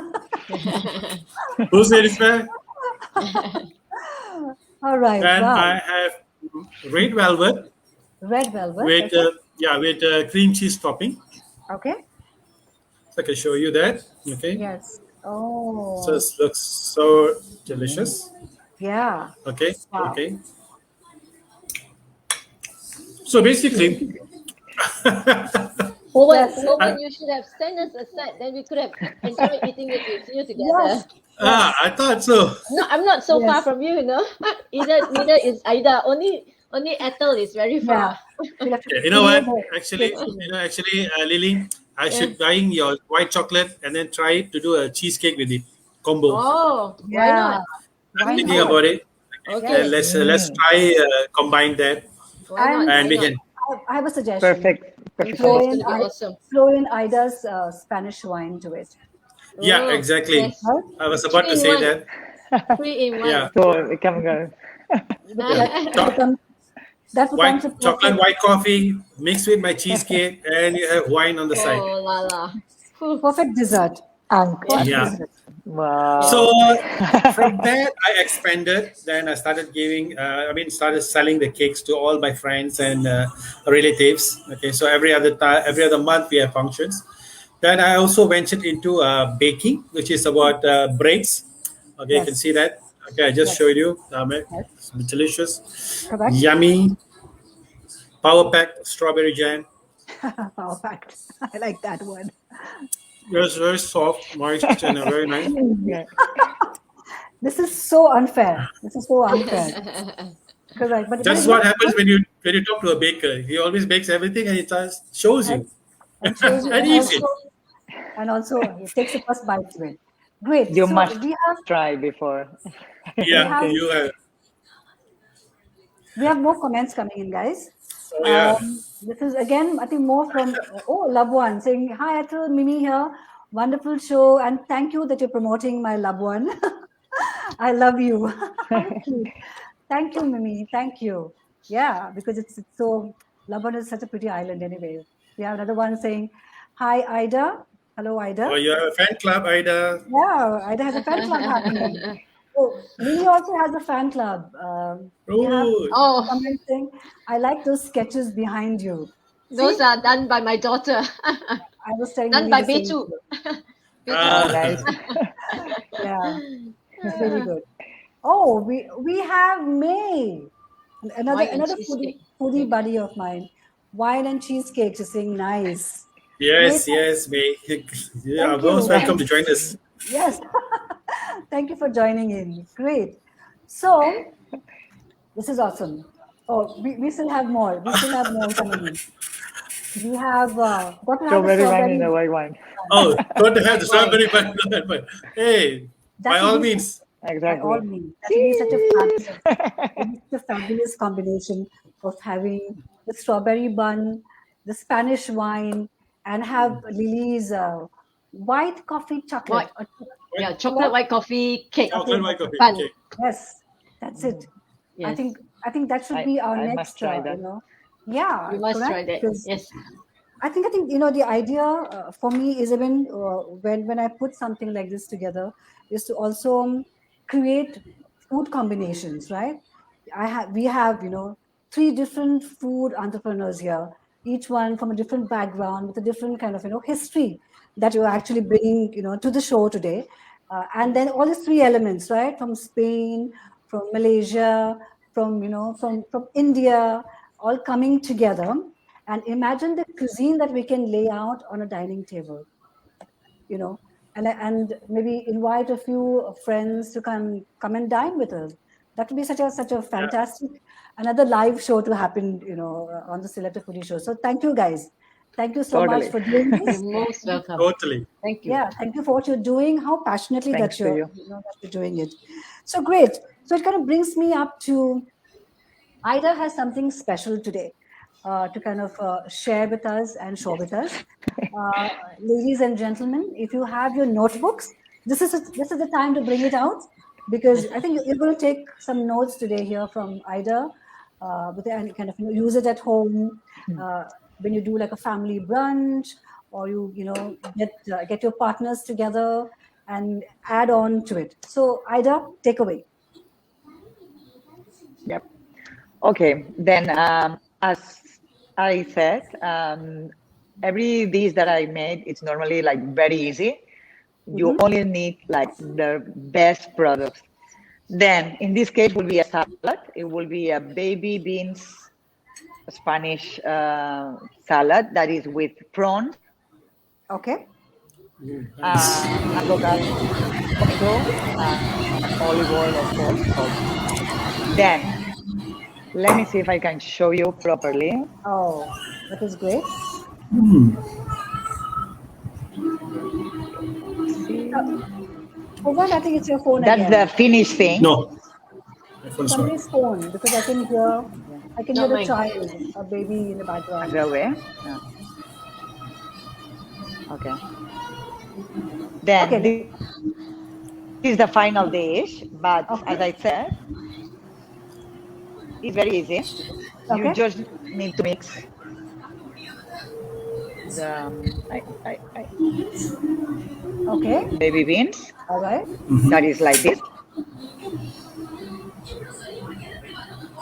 Who said it's fair? All right. And Wow. I have red velvet Red velvet. with Okay. with cream cheese topping. Okay. So I can show you that. Okay, Yes. so Oh, it looks so delicious. yeah. Okay, Wow. okay. So basically, Povan, Yes. Povan, you should have sent us a set. Then we could have enjoyed eating it with you together. Yes. Yes. I thought so. No, I'm not so far Yes. from you, Neither is Aida. Only Ethel is very Yeah. far. We'll have to You know create what? a Actually, cake. Lily, I should buying your white chocolate and then try to do a cheesecake with it combo. Oh, why Yeah. not? I'm Why thinking not? about it. Okay, Yes. Let's try combine that, why not? And and Why we not? can. I have a suggestion. Perfect. I'm Perfect. sure it's Throw in, gonna be awesome. throw in Ida's Spanish wine to it. Yeah, Oh, exactly. yes. Right? I was about Three to in say one. that. 3 in 1. Yeah, So we come go. That becomes a chocolate perfect. white coffee mixed with my cheesecake, and you have wine on the side. Oh la la. Whew. Perfect dessert. Perfect Yeah. dessert. Wow. So from that, I expanded. Then I started started selling the cakes to all my friends and relatives. Okay, so every other month we have functions. Then I also ventured into baking, which is about breads. Okay, you can Yes. see that. Okay, I just Yes. showed you. Yes. It's delicious, Correct. yummy, power packed strawberry jam. Perfect. I like that one. It's very soft, moist, and very nice. Yeah. This is so unfair. This is so unfair. Correct. But That's it what looks happens good when you talk to a baker. He always bakes everything and he just shows you and shows you, and eats it. and also it takes the first bite to it. Great. You So must we have try before. Yeah, have- you have. more comments coming in, guys. Oh yeah. This is again, I think, more from loved one saying, "Hi, Ethel, Mimi here. Wonderful show, and thank you that you're promoting my loved one. I love you. Thank you, Mimi. Thank you. Yeah, because it's so. Labuan is such a pretty island, anyway. We have another one saying, "Hi, Ida. Hello, Ida. Oh, you have a fan club, Aida. Yeah, Ida has a fan club happening. Oh, Lily also has a fan club. We have Oh, Oh, someone saying, I like those sketches behind you. those See? are done by my daughter. I was telling Done Lily by the same BETU. thing. Oh, nice. Yeah, it's really good. Oh, we have May, another Wine and another cheesecake. foodie buddy of mine. Wine and cheesecake. She's saying nice. yes, Great. yes, May. Yeah, Thank most you. welcome to join us. Yes. Thank you for joining in. Great. So this is awesome. Oh, we still have more. We still have more coming in. We have got to have the Strawberry wine strawberry. and the white wine. Oh, got to have the Wine. strawberry but hey, That by would all be means. By all Exactly. means, that would be such a fabulous combination of having the strawberry bun, the Spanish wine, and have Lily's white coffee chocolate. Yeah, chocolate white coffee cake. Chocolate white coffee. Fun. Okay. Yes, that's it. I Yes. think that should be our I next. must try that. Yeah, You must correct? try that. Because Yes. I think the idea for me is even when I put something like this together is to also create food combinations, right? We have 3 different food entrepreneurs here, each one from a different background with a different kind of history that you're actually bringing to the show today, and then all these 3 elements, right, from Spain, from Malaysia, from India, all coming together. And imagine the cuisine that we can lay out on a dining table, and maybe invite a few friends to come and dine with us. That would be such a fantastic another live show to happen, on the Stiletto Foodie show. So thank you, guys. Thank you so much Totally. for doing You're this. most welcome. Totally. Thank you. Yeah, thank you for what you're doing. How passionately Thanks that to you're you. that you're doing it. So great. So it kind of brings me up to Aida has something special today to kind of share with us and show with us. Ladies and gentlemen, if you have your notebooks, this is the time to bring it out, because I think you're going to take some notes today here from Aida, and kind of use it at home when you do like a family brunch, or you get your partners together and add on to it. So Aida, take away. Yep. Okay, then as I said, every dish that I made, it's normally like very easy. You only need like the best products. Then in this case will be a salad. It will be a baby beans Spanish salad that is with prawns, Okay. avocado, tomato, olive oil, of course, salt. Then let me see if I can show you properly. Oh, that is great. See? Povan, I think it's your phone That's again. the finished thing. No. My phone's not. Somebody's phone, because I can hear Not the mine. child, a baby in the background. The way. Yeah. Okay. Then Okay. this is the final dish, but as I said, it's very easy. You Okay. just need to mix the Okay. baby beans. All right. That is like this.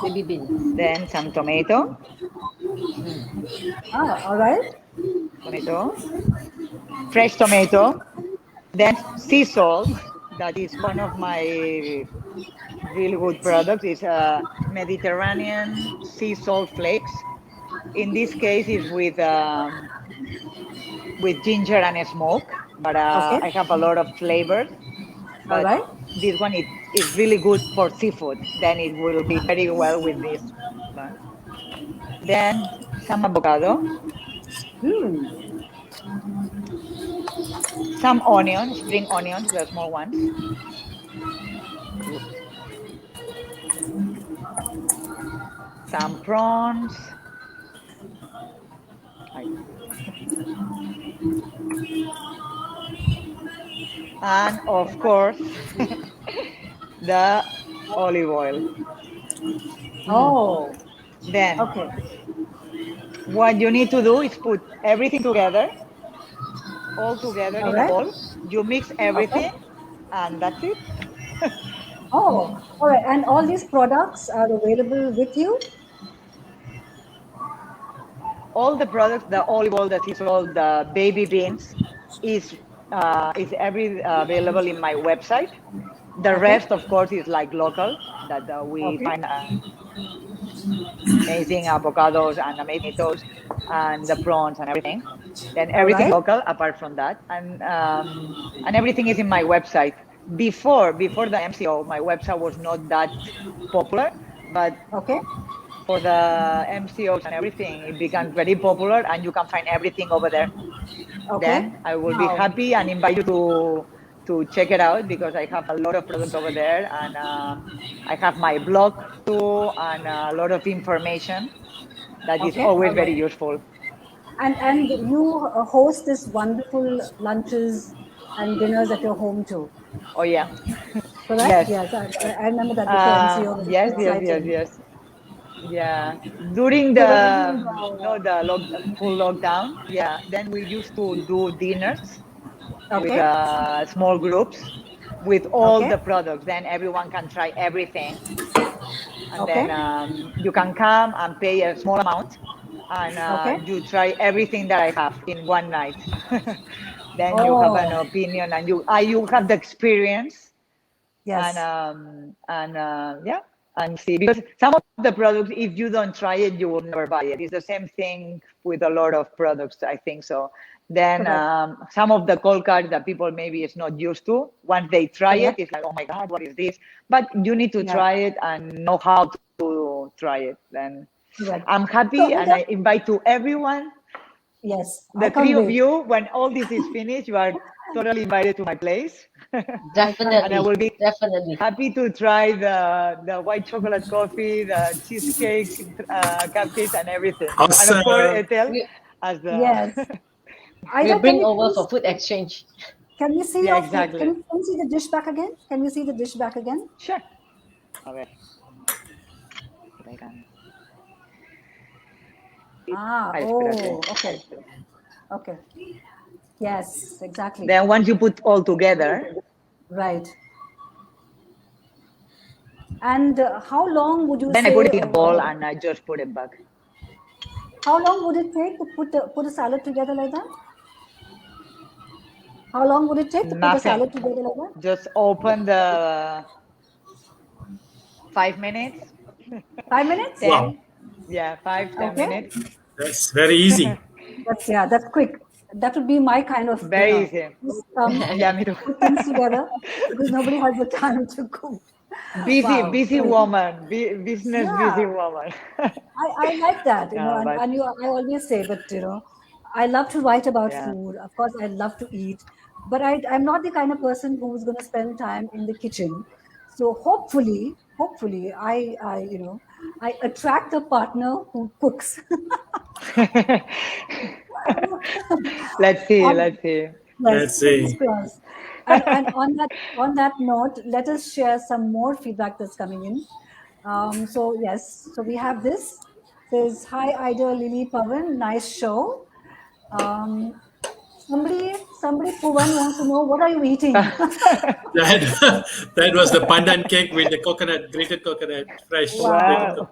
Baby beans. Then some tomato. All right. Tomato. Fresh tomato. Then sea salt. That is one of my really good products. It's Mediterranean sea salt flakes. In this case, it's with ginger and smoke, but I have a lot of flavors. But All right. this one is really good for seafood. Then it will be very well with this. Then some avocado, some onions, spring onions, the small ones. Some prawns. And of course, the olive oil. Oh. Then Okay. what you need to do is put everything together, all together in a bowl. You mix everything, and that's it. Oh, all right. And all these products are available with you? All the products, the olive oil, the sea salt, the baby beans, is available in my website. The rest, of course, is like local that we find amazing avocados and amazing tomatoes and the prawns and everything. Then everything local apart from that, and everything is in my website. Before the MCO, my website was not that popular, but for the MCOs and everything, it became very popular, and you can find everything over there. Then I will be happy and invite you to check it out, because I have a lot of products over there, and I have my blog too, and a lot of information that is always very useful. And you host this wonderful lunches and dinners at your home too. Oh yeah. Correct? Yes, I remember that before MCO. Yes. Yeah, during the full lockdown, then we used to do dinners with small groups with all the products. Then everyone can try everything, and then you can come and pay a small amount, and you try everything that I have in one night. Then you have an opinion, and you have the experience. Yes. And see, because some of the products, if you don't try it, you will never buy it. It's the same thing with a lot of products, I think so. Then some of the cold cards that people maybe is not used to, once they try it, it's like, oh my God, what is this? But you need to try it and know how to try it. Then I'm happy, and I invite to everyone. Yes. The three of you, when all this is finished, you are totally invited to my place. Definitely. And I will be definitely happy to try the white chocolate coffee, the cheesecakes, cupcakes, and everything. Awesome. And of course, Ethel, as the Aida, We'll bring can we over please- for food exchange. Can we see Yeah, your exactly. Can we see the dish back again? Can we see the dish back again? Sure. A ver. Traigan. Ay, espérate. Okay. Okay. Yes, exactly. Then once you put all together, Right. And how long would you then say? I put it in a bowl and I just put it back. How long would it take to put a salad together like that? How long would it take to put a Nothing. salad together like that? Just open the 5 minutes. 5 minutes? 10. Wow. Yeah, 5-10 Okay. minutes. That's very easy. That's quick. That would be my kind of Very dinner. easy. Just, Yeah, me too. put things together because nobody has the time to cook. Wow. Busy Great. woman. Business Yeah. busy woman. I like that, you know, Yeah, but- and I always say, but you know, I love to write about Yeah. food. Of course, I love to eat, but I'm not the kind of person who's going to spend time in the kitchen. So hopefully, I attract a partner who cooks. Let's see. Yes, Let's see. fingers crossed. And on that note, let us share some more feedback that's coming in. So yes, so we have this. Says, hi Ida, Lilly, Povan, nice show. Somebody Povan wants to know, what are you eating? That was the pandan cake with the coconut, grated coconut, fresh. Wow.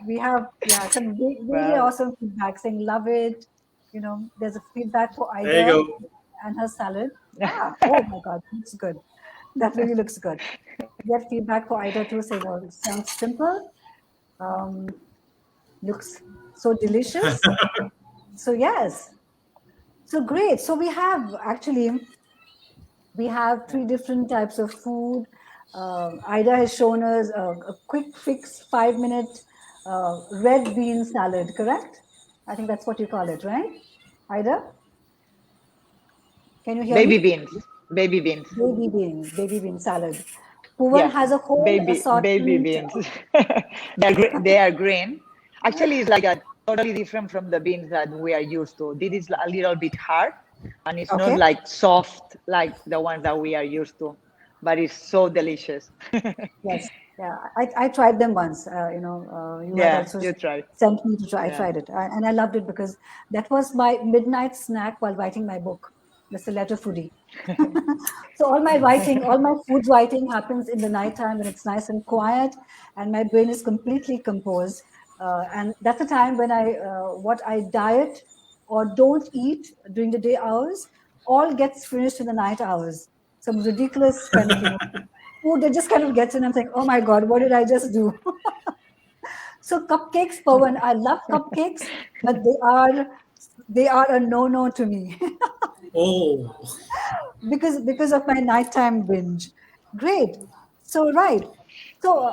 We have some really Wow. awesome feedback saying love it. You know, there's a feedback for Ida There you go. and her salad. Oh my God, looks good. That really looks good. Get feedback for Ida too. Say, well, it sounds simple. Looks so delicious. So yes. So great. So we have 3 different types of food. Ida has shown us a quick fix 5-minute red bean salad, correct? I think that's what you call it, right? Ida? Can you hear Baby me? beans. Baby beans. Baby bean salad. Povan Yeah, has a whole baby assortment. beans. They are green. Actually, it's like a totally different from the beans that we are used to. This is a little bit hard, and it's Okay. not like soft like the ones that we are used to, but it's so delicious. Yes, yeah. I tried them once. You had Yeah, also you tried. sent me to try. I Yeah. tried it, and I loved it because that was my midnight snack while writing my book, The Stiletto Foodie. So all my food writing happens in the nighttime when it's nice and quiet, and my brain is completely composed. And that's the time when what I diet or don't eat during the day hours all gets finished in the night hours. Some ridiculous kind of food that just kind of gets in. I'm saying, oh my God, what did I just do? So cupcakes, Povan, I love cupcakes, but they are a no to me. Oh, because of my nighttime binge. Great. So right. So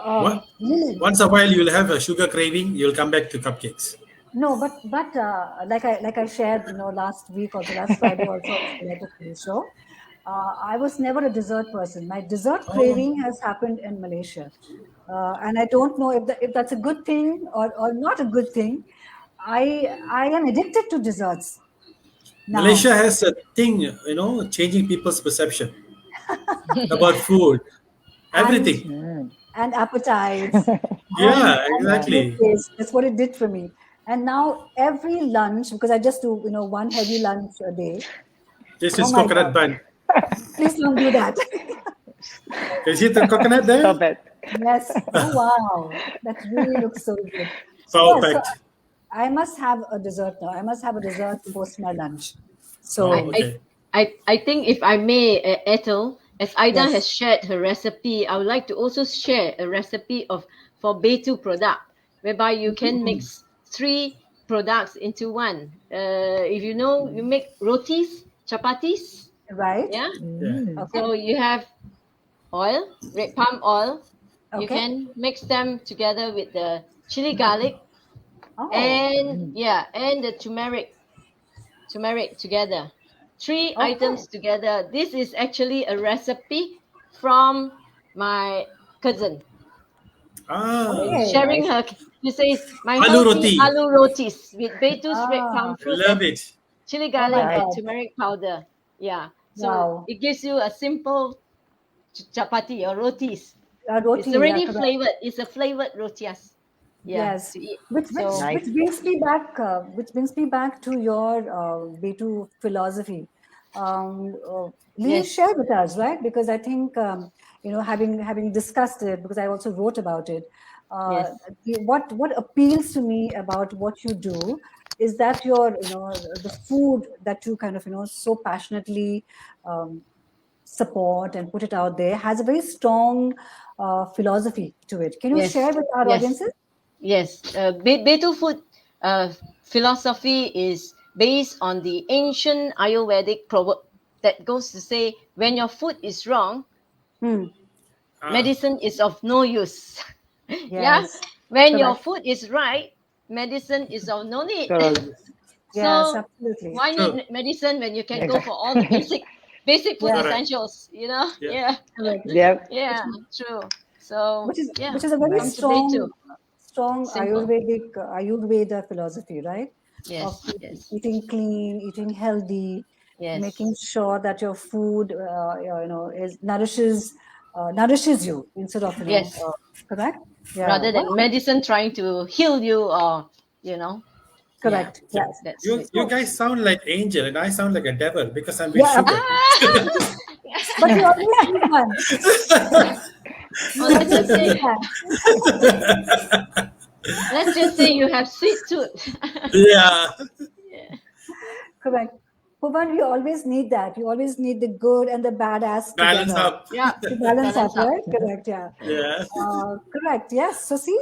Lily, once a while you'll have a sugar craving. You'll come back to cupcakes. no, but like I shared, last week or the last Friday also on the Stiletto Foodie show. I was never a dessert person. My dessert craving has happened in Malaysia, and I don't know if that's a good thing or not a good thing. I am addicted to desserts now. Malaysia has a thing, changing people's perception about food, everything. and appetites. Yeah, and exactly. good taste. That's what it did for me. And now every lunch, because I just do one heavy lunch a day. This Oh is my coconut God. bun. Please don't do that. Can you see the coconut there? Stop it. Yes. Oh wow, that really looks so good. Power yes, packed. I must have a dessert now. I must have a dessert post my lunch. So Oh, okay. I think if I may, Ethel, as Aida Yes. has shared her recipe, I would like to also share a recipe for BETU product, whereby you can mix 3 products into one. If you know, you make rotis, chapatis, right. yeah. Yeah. Okay. So you have oil, red palm oil. You Okay. can mix them together with the chili garlic Oh. and the turmeric together. 3 Okay. items together. This is actually a recipe from my cousin. Okay. Sharing her, she says, my Aloo healthy roti. aloo rotis with Betu's red Ah. palm fruit Love and it. chili Oh garlic my and God. turmeric powder. Yeah. So Wow. it gives you a simple chapati or rotis. Roti, It's yeah, already correct. flavored. It's a flavored rotias. Yeah, Yes, to eat. which So Nice. which brings me back to your BETU philosophy. Lily, yes, share with us, right? Because I think having discussed it, because I also wrote about it. Uh, yes, what appeals to me about what you do is that your the food that you kind of so passionately um, support and put it out there has a very strong philosophy to it. Can you yes, share with our yes, audiences? yes. Betu food philosophy is based on the ancient Ayurvedic proverb that goes to say, when your food is wrong, Hmm. Ah, medicine is of no use. Yeah, Yes, when your correct. food is right, medicine is of no need. Totally. Yes, So absolutely. why true. need medicine when you can go for Exactly. all the basic food Yeah, Correct. essentials? You know? Yeah. Yeah, correct. Yep. Which, yeah, true. So yeah, which is a very come to Nice. Betu. strong Simple. Ayurveda philosophy, right? Of Yes, yes, eating clean, eating healthy, yes, making sure that your food, is nourishes you instead of yes. correct. Yeah. Rather than Wow. medicine trying to heal you, or you know, yeah, Correct. Yeah. Yes. that's it. You So guys sound like angel, and I sound like a devil because I'm with yeah, sugar. but you always need one. You Or let's always just need say, that. you have sweet tooth. Yeah. Yeah. Correct. Povan, you always need that. You always need the good and the badass Balance together up. Yeah, to balance up, balance up. right? Correct. Yeah. Yeah. Correct. Yes. So see,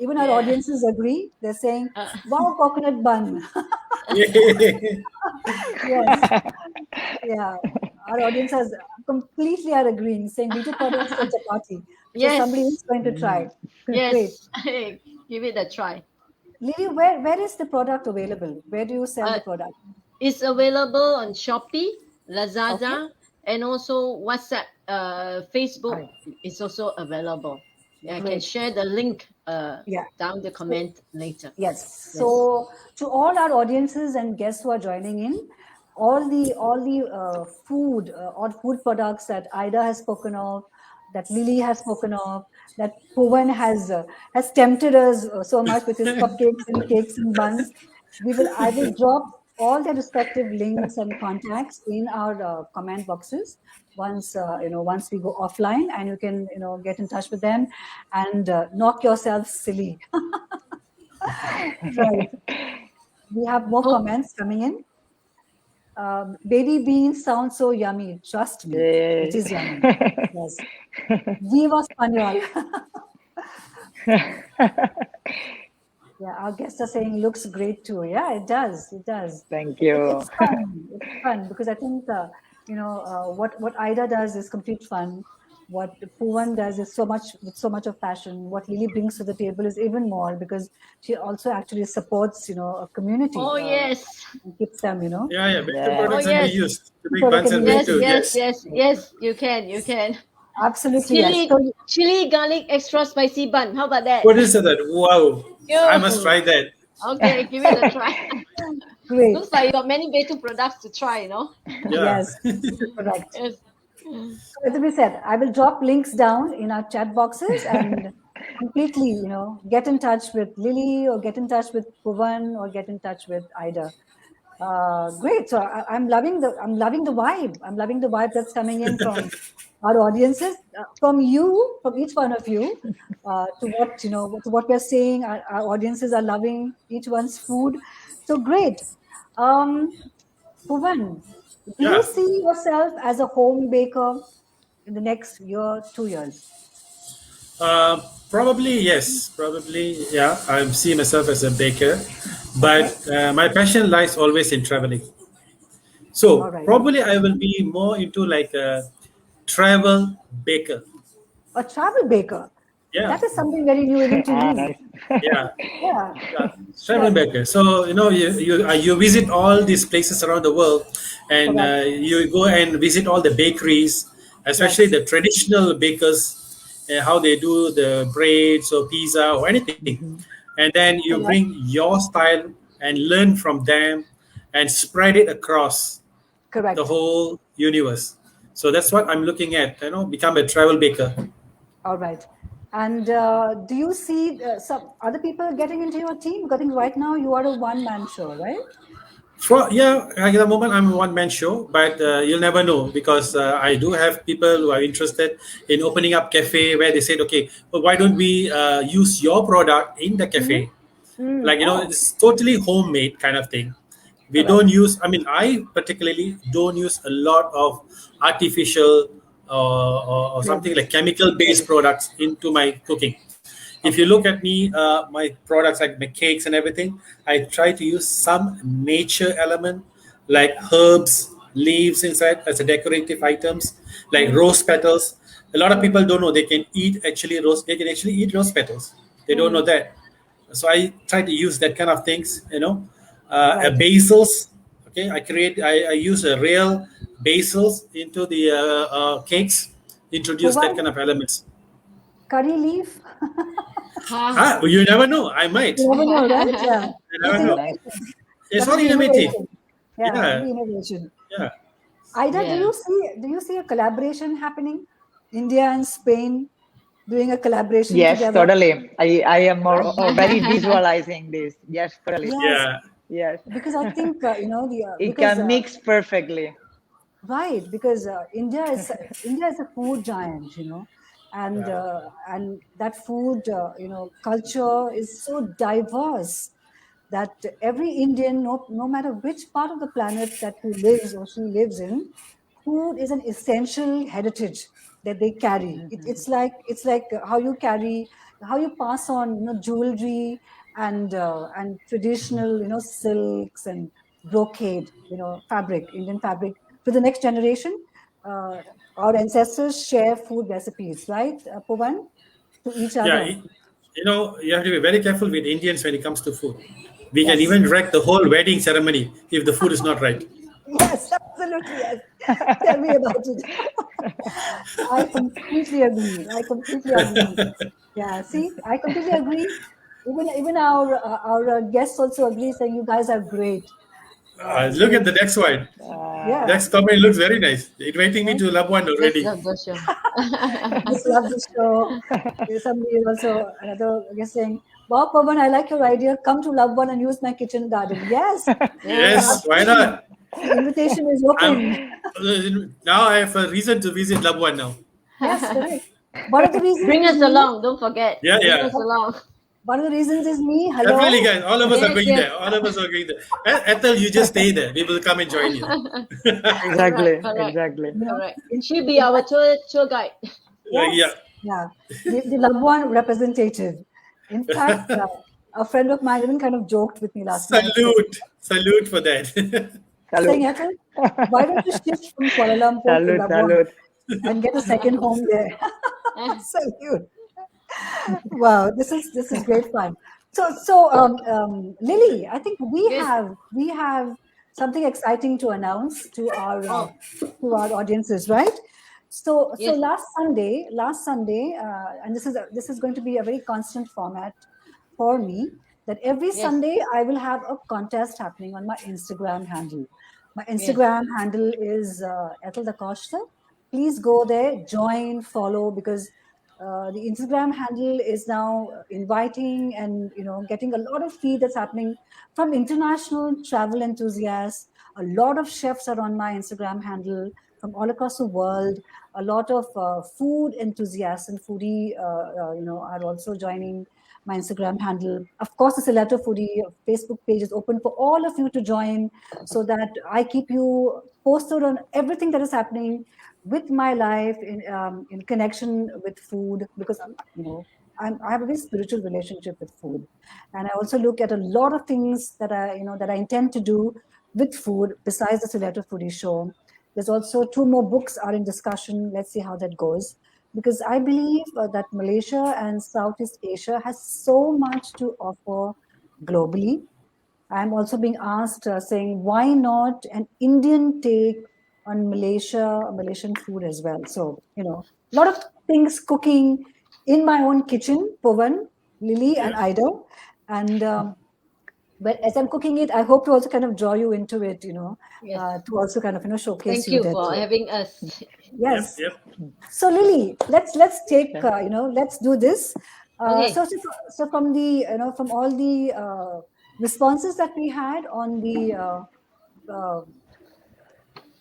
even our Yeah. audiences agree. They're saying, Uh, "Wow, coconut bun." Yeah. Yes. Yeah. Our audience has completely are agreeing, saying B2 products for chapati. So somebody yes, is going to try. Great. yes. Give it a try. Lily, where is the product available? Where do you sell Uh, the product? it's available on Shopee, Okay. Lazada, and also WhatsApp. Facebook Right. is also available. Yeah, I can Great. share the link Yeah. down the So comment later. yes. Yes. So to all our audiences and guests who are joining in, all the food or food products that Ida has spoken of, that Lily has spoken of, that Povan has tempted us so much with his cupcakes and cakes and buns. I will drop all their respective links and contacts in our comment boxes once we go offline, and you can get in touch with them and knock yourself silly. Right. We have more Oh, comments coming in. Baby beans sound so yummy. Trust me, it Yay. is yummy. Yes. Viva Español. Yeah, our guests are saying looks great too. Yeah, it does. It does. Thank you. It's fun. It's fun because I think what Ida does is complete fun. What Puvan does is so much with so much of passion. What Lily brings to the table is even more because she also actually supports a community oh yes. and keeps them Yeah, yeah. Better Oh Yeah. products can be yes. used to make product buns can and be way used. Yes, too. yes, Yes. yes, yes. You can. You can. Absolutely, yes. Chili, chili garlic extra spicy bun. How about that? What is that? Wow. I must You. try that. Okay, give it a try. Great. Looks like you got many Betu products to try, Yeah. Yes, correct. Yes. As we said, I will drop links down in our chat boxes and completely, get in touch with Lily or get in touch with Puvan or get in touch with Ida. Great. So I'm loving the vibe. I'm loving the vibe that's coming in from our audiences, from each one of you, to what we're saying. Our audiences are loving each one's food. So great. Um, Puvan, do you Yeah. see yourself as a home baker in the next year, 2 years? Probably yes. Probably yeah. I see myself as a baker, but Okay. my passion lies always in traveling. All So right. probably I will be more into like a travel baker. A travel baker. Yeah, That is something very new even to Ah, me. nice. yeah, Yeah. yeah. Yeah. Travel baker. So you visit all these places around the world, and Correct. you go and visit all the bakeries, especially Yes. the traditional bakers, how they do the breads or pizza or anything, and then you Correct. bring your style and learn from them, and spread it across Correct. the whole universe. So that's what I'm looking at, become a travel baker. All right. And do you see some other people getting into your team? Because I think right now you are a one-man show, right? At the moment I'm a one-man show, but you'll never know, because I do have people who are interested in opening up cafe where they said, okay, well, why don't we use your product in the cafe? Like, it's totally homemade kind of thing. We Correct. don't use, I particularly don't use a lot of artificial or something like chemical based products into my cooking. If you look at me, my products like my cakes and everything, I try to use some nature element like herbs, leaves inside as a decorative items, like rose petals. A lot of people don't know they can they can actually eat rose petals. They don't know that. So I try to use that kind of things, Right. basils. Okay, I use a real basils into the cakes, introduce that Povan, kind of elements. curry leaf. Well, you never know. I might. You never know, right? Yeah. You It's never know. Nice. innovation. It's all Definitely innovative. innovation. Yeah, Yeah. really innovation. Yeah. Aida, Yeah. do you see a collaboration happening? India and Spain doing a collaboration Yes, together? totally. I am already visualizing this. Yes, totally. Yes, Yeah. Yes. because I think It because can mix perfectly. right, because India is a food giant, and that food culture is so diverse that every Indian, no matter which part of the planet that he lives or she lives in, food is an essential heritage that they carry. It's like how you pass on jewelry and traditional silks and brocade fabric, Indian fabric, to the next generation. Uh, our ancestors share food recipes, right, Povan, to each Yeah. other. You have to be very careful with Indians when it comes to food. We can Yes. even wreck the whole wedding ceremony if the food is not right. Yes, absolutely. Yes. Tell me about it. I completely agree. Yeah, see, I completely agree. Even our guests also agree, saying you guys are great. Look at the next one. Yeah, Next comment looks very nice. Inviting me yes. to Labuan Just already. love the show. Just love the show. There's somebody also another guest saying, "Wow, Pavan, I like your idea. Come to Love One and use my kitchen garden." Yes, Yes, why not? the invitation is open. Now I have a reason to visit Labuan now. Yes, correct. One of the reasons Bring is us me. along. Don't forget. Yeah, Bring yeah. us along. One of the reasons is me. Hello. Definitely, guys. All of us are Yes, going yes. there. All of us are going there. Ethel, you just stay there. We will come and join you. Exactly. Correct. Exactly. Correct. In- She'll be our tour guide. Yes. Yeah. Yeah. The loved one representative. In fact, a friend of mine even kind of joked with me last night, Salute for that. saying, Salute. Ethel, why don't you shift from Kuala Lumpur to Salute. Labuan Salute. and get a second home there? Salute. Wow, this is great fun. So Lily, I think we Yes. have something exciting to announce to Oh, our audiences, right? So yes. last Sunday, and this is going to be a very constant format for me. That every Yes. Sunday I will have a contest happening on my Instagram handle. My Yes. Instagram handle is Ethel Da Costa. Please go there, join, follow, because the Instagram handle is now inviting and getting a lot of feed that's happening from international travel enthusiasts. A lot of chefs are on my Instagram handle from all across the world. A lot of food enthusiasts and foodie, are also joining my Instagram handle. Of course, the Stiletto Foodie Facebook page is open for all of you to join, so that I keep you posted on everything that is happening with my life in connection with food, because I have a very spiritual relationship with food, and I also look at a lot of things that I intend to do with food besides the Stiletto Foodie show. There's also 2 more books are in discussion. Let's see how that goes, because I believe that Malaysia and Southeast Asia has so much to offer globally. I'm also being asked, saying, why not an Indian take on Malaysian food as well? So, a lot of things cooking in my own kitchen, Povan, Lily, and Yeah. Ida. And But as I'm cooking it, I hope to also kind of draw you into it, Yes. to also kind of, showcase Thank you you there. for having us. Yes. Yep. So Lily, let's take, let's do this. Okay. So from the, from all the responses that we had on the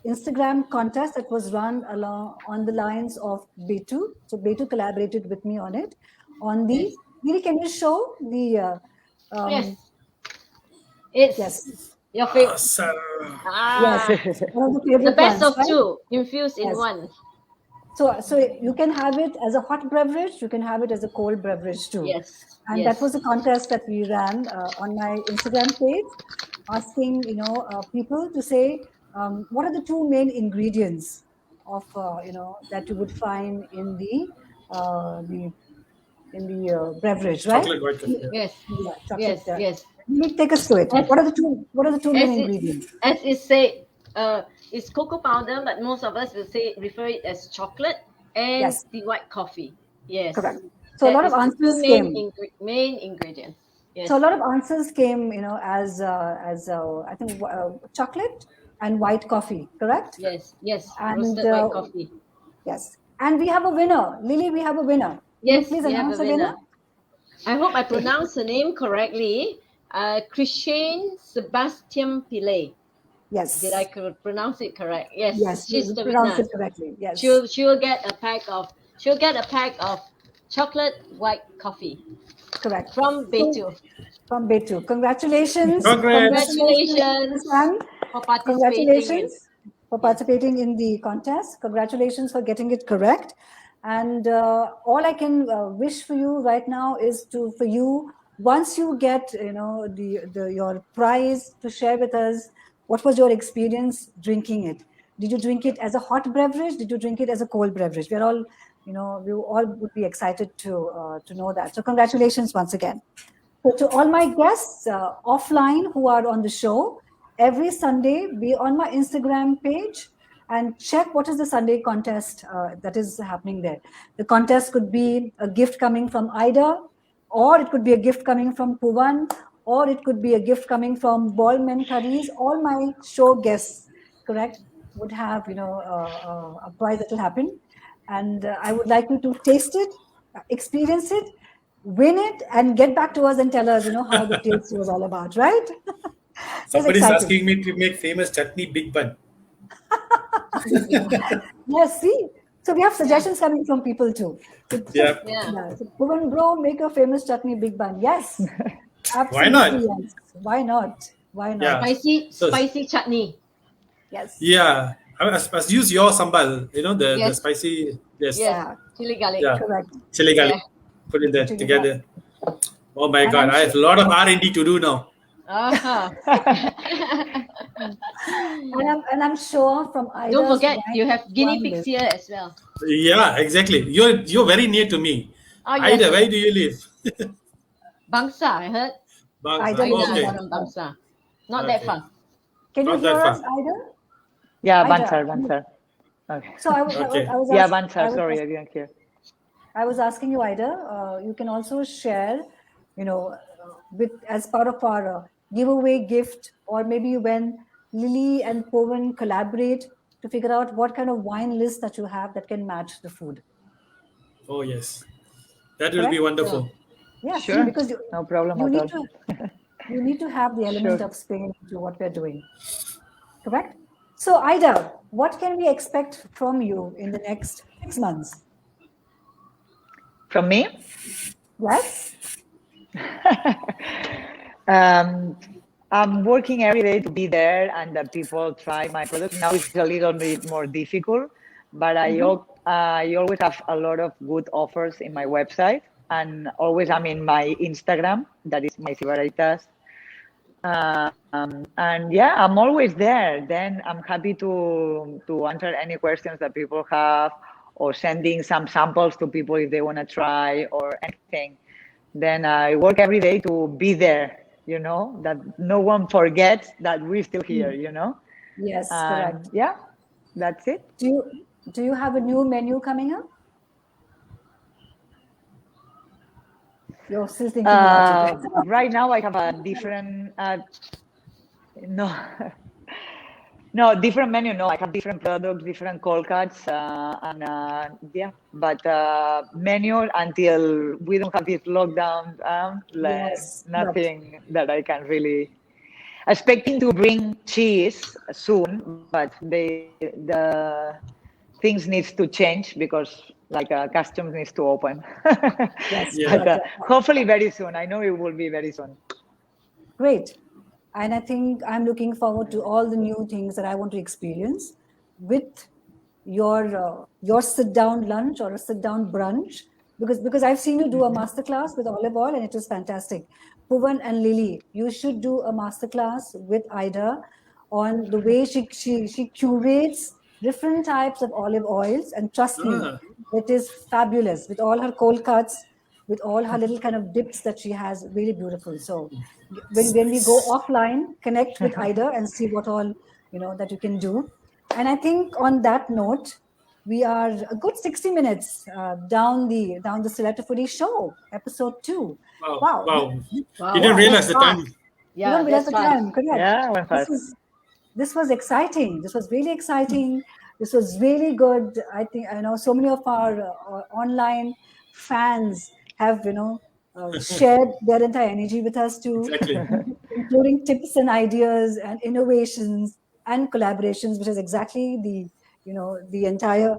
Instagram contest that was run along on the lines of BETU. So BETU collaborated with me on it. On the, Yes. Lily, can you show the, Yes. It's yes, your favorite. Awesome. yes, one of the The favorite best ones, of right? two infused in Yes. one. So you can have it as a hot beverage, you can have it as a cold beverage too. Yes. And that was a contest that we ran on my Instagram page, asking people to say what are the two main ingredients of that you would find in the beverage, right? Chocolate white coffee. Yeah. Yes. Yeah, chocolate. Yes. Yes. Let me take us through it. As, What are the two main as it ingredients? as it said, it's cocoa powder, but most of us will refer it as chocolate and Yes, the white coffee. Yes. correct. So a That lot of is the two answers came. main ingredients. Yes. So a lot of answers came, as I think chocolate and white coffee, correct? Yes. Yes. And Roasted white coffee. yes, and we have a winner, Lily. We have a winner. Can you Yes, please we have announce a a winner? winner. I hope I pronounced the name correctly. Christiane Sebastian Pillay. Yes. Did I pronounce it correct? Yes, Yes, she's you the pronounced winner. it correctly. Yes. She'll get a pack of chocolate white coffee Correct. from BETU. From BETU. Congratulations. Congrats. Congratulations Sam. for participating in. Congratulations for participating in the contest. Congratulations for getting it correct. And all I can wish for you right now is for you, once you get your prize, to share with us what was your experience drinking it. Did you drink it as a hot beverage? Did you drink it as a cold beverage? We're all, we all would be excited to know that. So congratulations once again. So to all my guests offline who are on the show, every Sunday be on my Instagram page and check what is the Sunday contest that is happening there. The contest could be a gift coming from Aida, or it could be a gift coming from Povan, or it could be a gift coming from Ballmen Curries. All my show guests, correct, would have a prize that will happen. And I would like you to taste it, experience it, win it, and get back to us and tell us, how the taste was all about, right? That's Somebody's exciting. asking me to make famous chutney big bun. Yes, see? So we have suggestions coming from people too. So, Yeah. So, Povan bro, make a famous chutney big bun. Yes. Absolutely. Why not? Yes. Why not? Why not? Yeah. Spicy chutney. Yes. Yeah. I must use your sambal, the Yes. spicy. Yes. Yeah. Chili garlic. Yeah. Correct. Chili garlic. Yeah. Put it there Chili together. Oh my And God. I'm I have a lot of R&D to do now. And I'm sure from Aida's Don't forget, wine- you have guinea wine pigs list- here as well. Yeah, exactly. You're very near to me. Oh, yes, Aida, yes. where do you live? Bangsa, I heard. Bangsa. Aida Aida lives in Okay. is from Bangsa. Not that Okay. far. Can you Not hear that us, far. Aida? Yeah, Aida. Bansar. Okay. So I was, Okay. I was Yeah, asking, Bansar. Sorry, I didn't hear. I was asking you, Aida, you can also share, with as part of our giveaway gift, or maybe when Lily and Povan collaborate to figure out what kind of wine list that you have that can match the food. Oh, yes. That will be Correct? wonderful. Yeah, Sure. because No problem you at need all. to you need to have the element Sure. of Spain to what we're doing. Correct? So, Aida, what can we expect from you in the next 6 months? From me? Yes? I'm working every day to be there and that people try my products. Now it's a little bit more difficult, but I always have a lot of good offers in my website, and always I'm in my Instagram, that is my favoritas. And yeah, I'm always there. Then I'm happy to answer any questions that people have, or sending some samples to people if they want to try or anything. Then I work every day to be there, that no one forgets that we're still here, Yes, And correct. yeah, that's it. Do you have a new menu coming up? You're still thinking about it. Right now, I have a different no. No, different menu. No, I have different products, different cold cuts, and yeah. But menu until we don't have this lockdown, Yes, but nothing that I can really. Expecting to bring cheese soon, but the things needs to change because like customs needs to open. yes, Yeah. But hopefully very soon. I know it will be very soon. great. And I think I'm looking forward to all the new things that I want to experience with your sit down lunch or a sit down brunch, because I've seen you do a masterclass with olive oil and it was fantastic. Povan and Lilly, you should do a masterclass with Aida on the way she curates different types of olive oils, and trust me, Ah, it is fabulous with all her cold cuts, with all her little kind of dips that she has, really beautiful. So when we go offline, connect with Aida and see what all that you can do. And I think on that note, we are a good 60 minutes down the Stiletto Foodie show, episode 2. wow, Wow. wow. Wow, You didn't Yeah, realize that's the time. fast. You yeah, don't realize that's the fast. time, correct? Yeah, went fast. This was exciting. This was really exciting. This was really good. I think I know so many of our online fans have shared their entire energy with us too, Exactly. including tips and ideas and innovations and collaborations, which is exactly the entire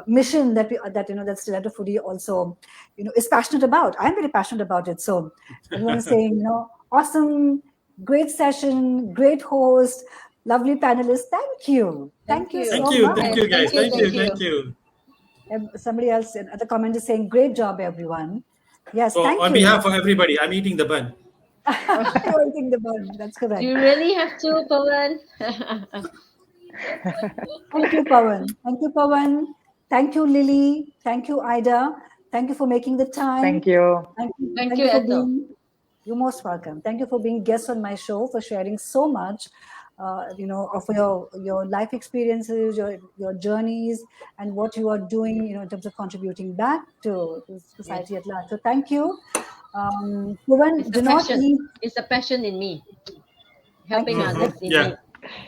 mission that that Stiletto Foodie also is passionate about. I'm very passionate about it. So everyone is saying awesome, great session, great host, lovely panelists. Thank you. Thank you. Thank So you. much. Thank you, guys. Thank you, Thank you. thank Thank you. Somebody else in the comment is saying, great job, everyone. Yes, So, thank on you. behalf of everybody, I'm eating the bun. You're eating the bun. That's correct. Do you really have to, Povan? Thank you, Pawan. Thank you, Pawan. Thank you, Lily. Thank you, Aida. Thank you for making the time. Thank you. Thank Thank you, you for Ethel. you're most welcome. Thank you for being guests on my show, for sharing so much, of your life experiences, your journeys, and what you are doing, in terms of contributing back to society at large. So thank you. Pawan, It's a do not passion. eat. It's a passion in me. Thank Helping you. others in Yeah. need.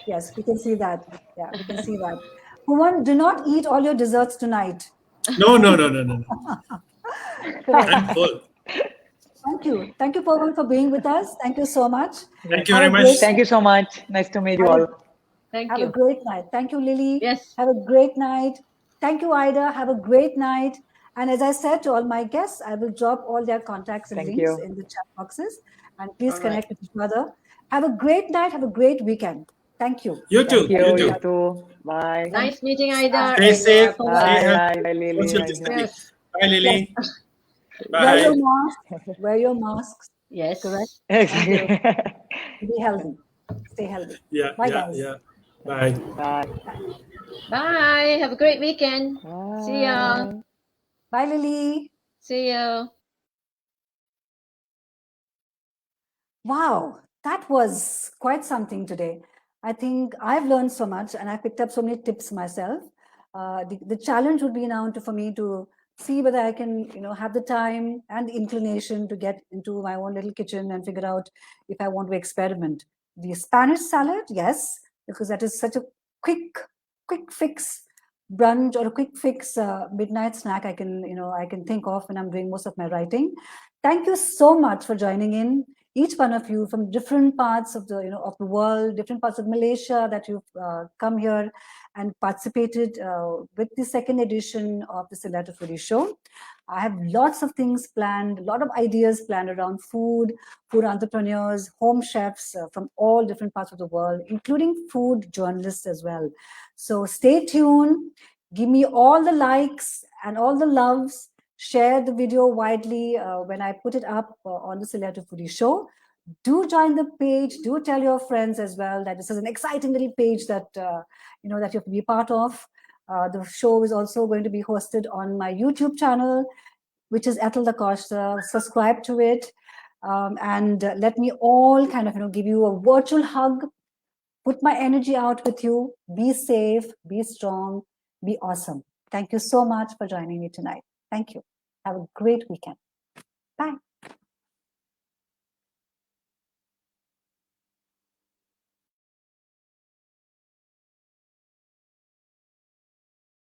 Yes, we can see that. Yeah, we can see that. Pawan, do not eat all your desserts tonight. No, no, no, no, no, no. Correct. I'm full. Thank you. Thank you, Pawan, for being with us. Thank you so much. Thank you Have very a much. great Thank you so much. Nice to meet you Have a, all. Thank have a you. great night. Thank you, Lily. Yes. Have a great night. Thank you, Aida. Have a great night. And as I said to all my guests, I will drop all their contacts and Thank links you. in the chat boxes. And please All right. connect with each other. Have a great night. Have a great weekend. Thank you. You Thank too. you. You You too. too. Bye. Nice meeting Aida Stay and safe. Povan. Stay Bye. healthy. Bye. Bye, Lily. Social Bye. distancing. Yes. Bye, Lily. Wear your Bye. masks. Wear your masks. Yes. Correct. Exactly. Be healthy. Stay healthy. Yeah, Bye, yeah, guys. yeah. Bye. Bye. Bye. Have a great weekend. See ya. Bye. Bye, Lily. See ya. Wow, that was quite something today. I think I've learned so much and I picked up so many tips myself. The challenge would be now for me to see whether I can, have the time and the inclination to get into my own little kitchen and figure out if I want to experiment. The Spanish salad, yes, because that is such a quick fix brunch or a quick fix midnight snack I can think of when I'm doing most of my writing. Thank you so much for joining in, each one of you from different parts of the of the world, different parts of Malaysia, that you've come here and participated with the second edition of the Stiletto Foodie Show. I have lots of things planned, a lot of ideas planned around food entrepreneurs, home chefs from all different parts of the world, including food journalists as well. So stay tuned, give me all the likes and all the loves, share the video widely when I put it up on the Stiletto Foodie Show. Do join the page, do tell your friends as well that this is an exciting little page that that you have to be part of. The show is also going to be hosted on my YouTube channel, which is Ethel Da Costa. Subscribe to it, and let me all kind of give you a virtual hug, put my energy out with you. Be safe, be strong, be awesome. Thank you so much for joining me tonight. Thank you. Have a great weekend. Bye.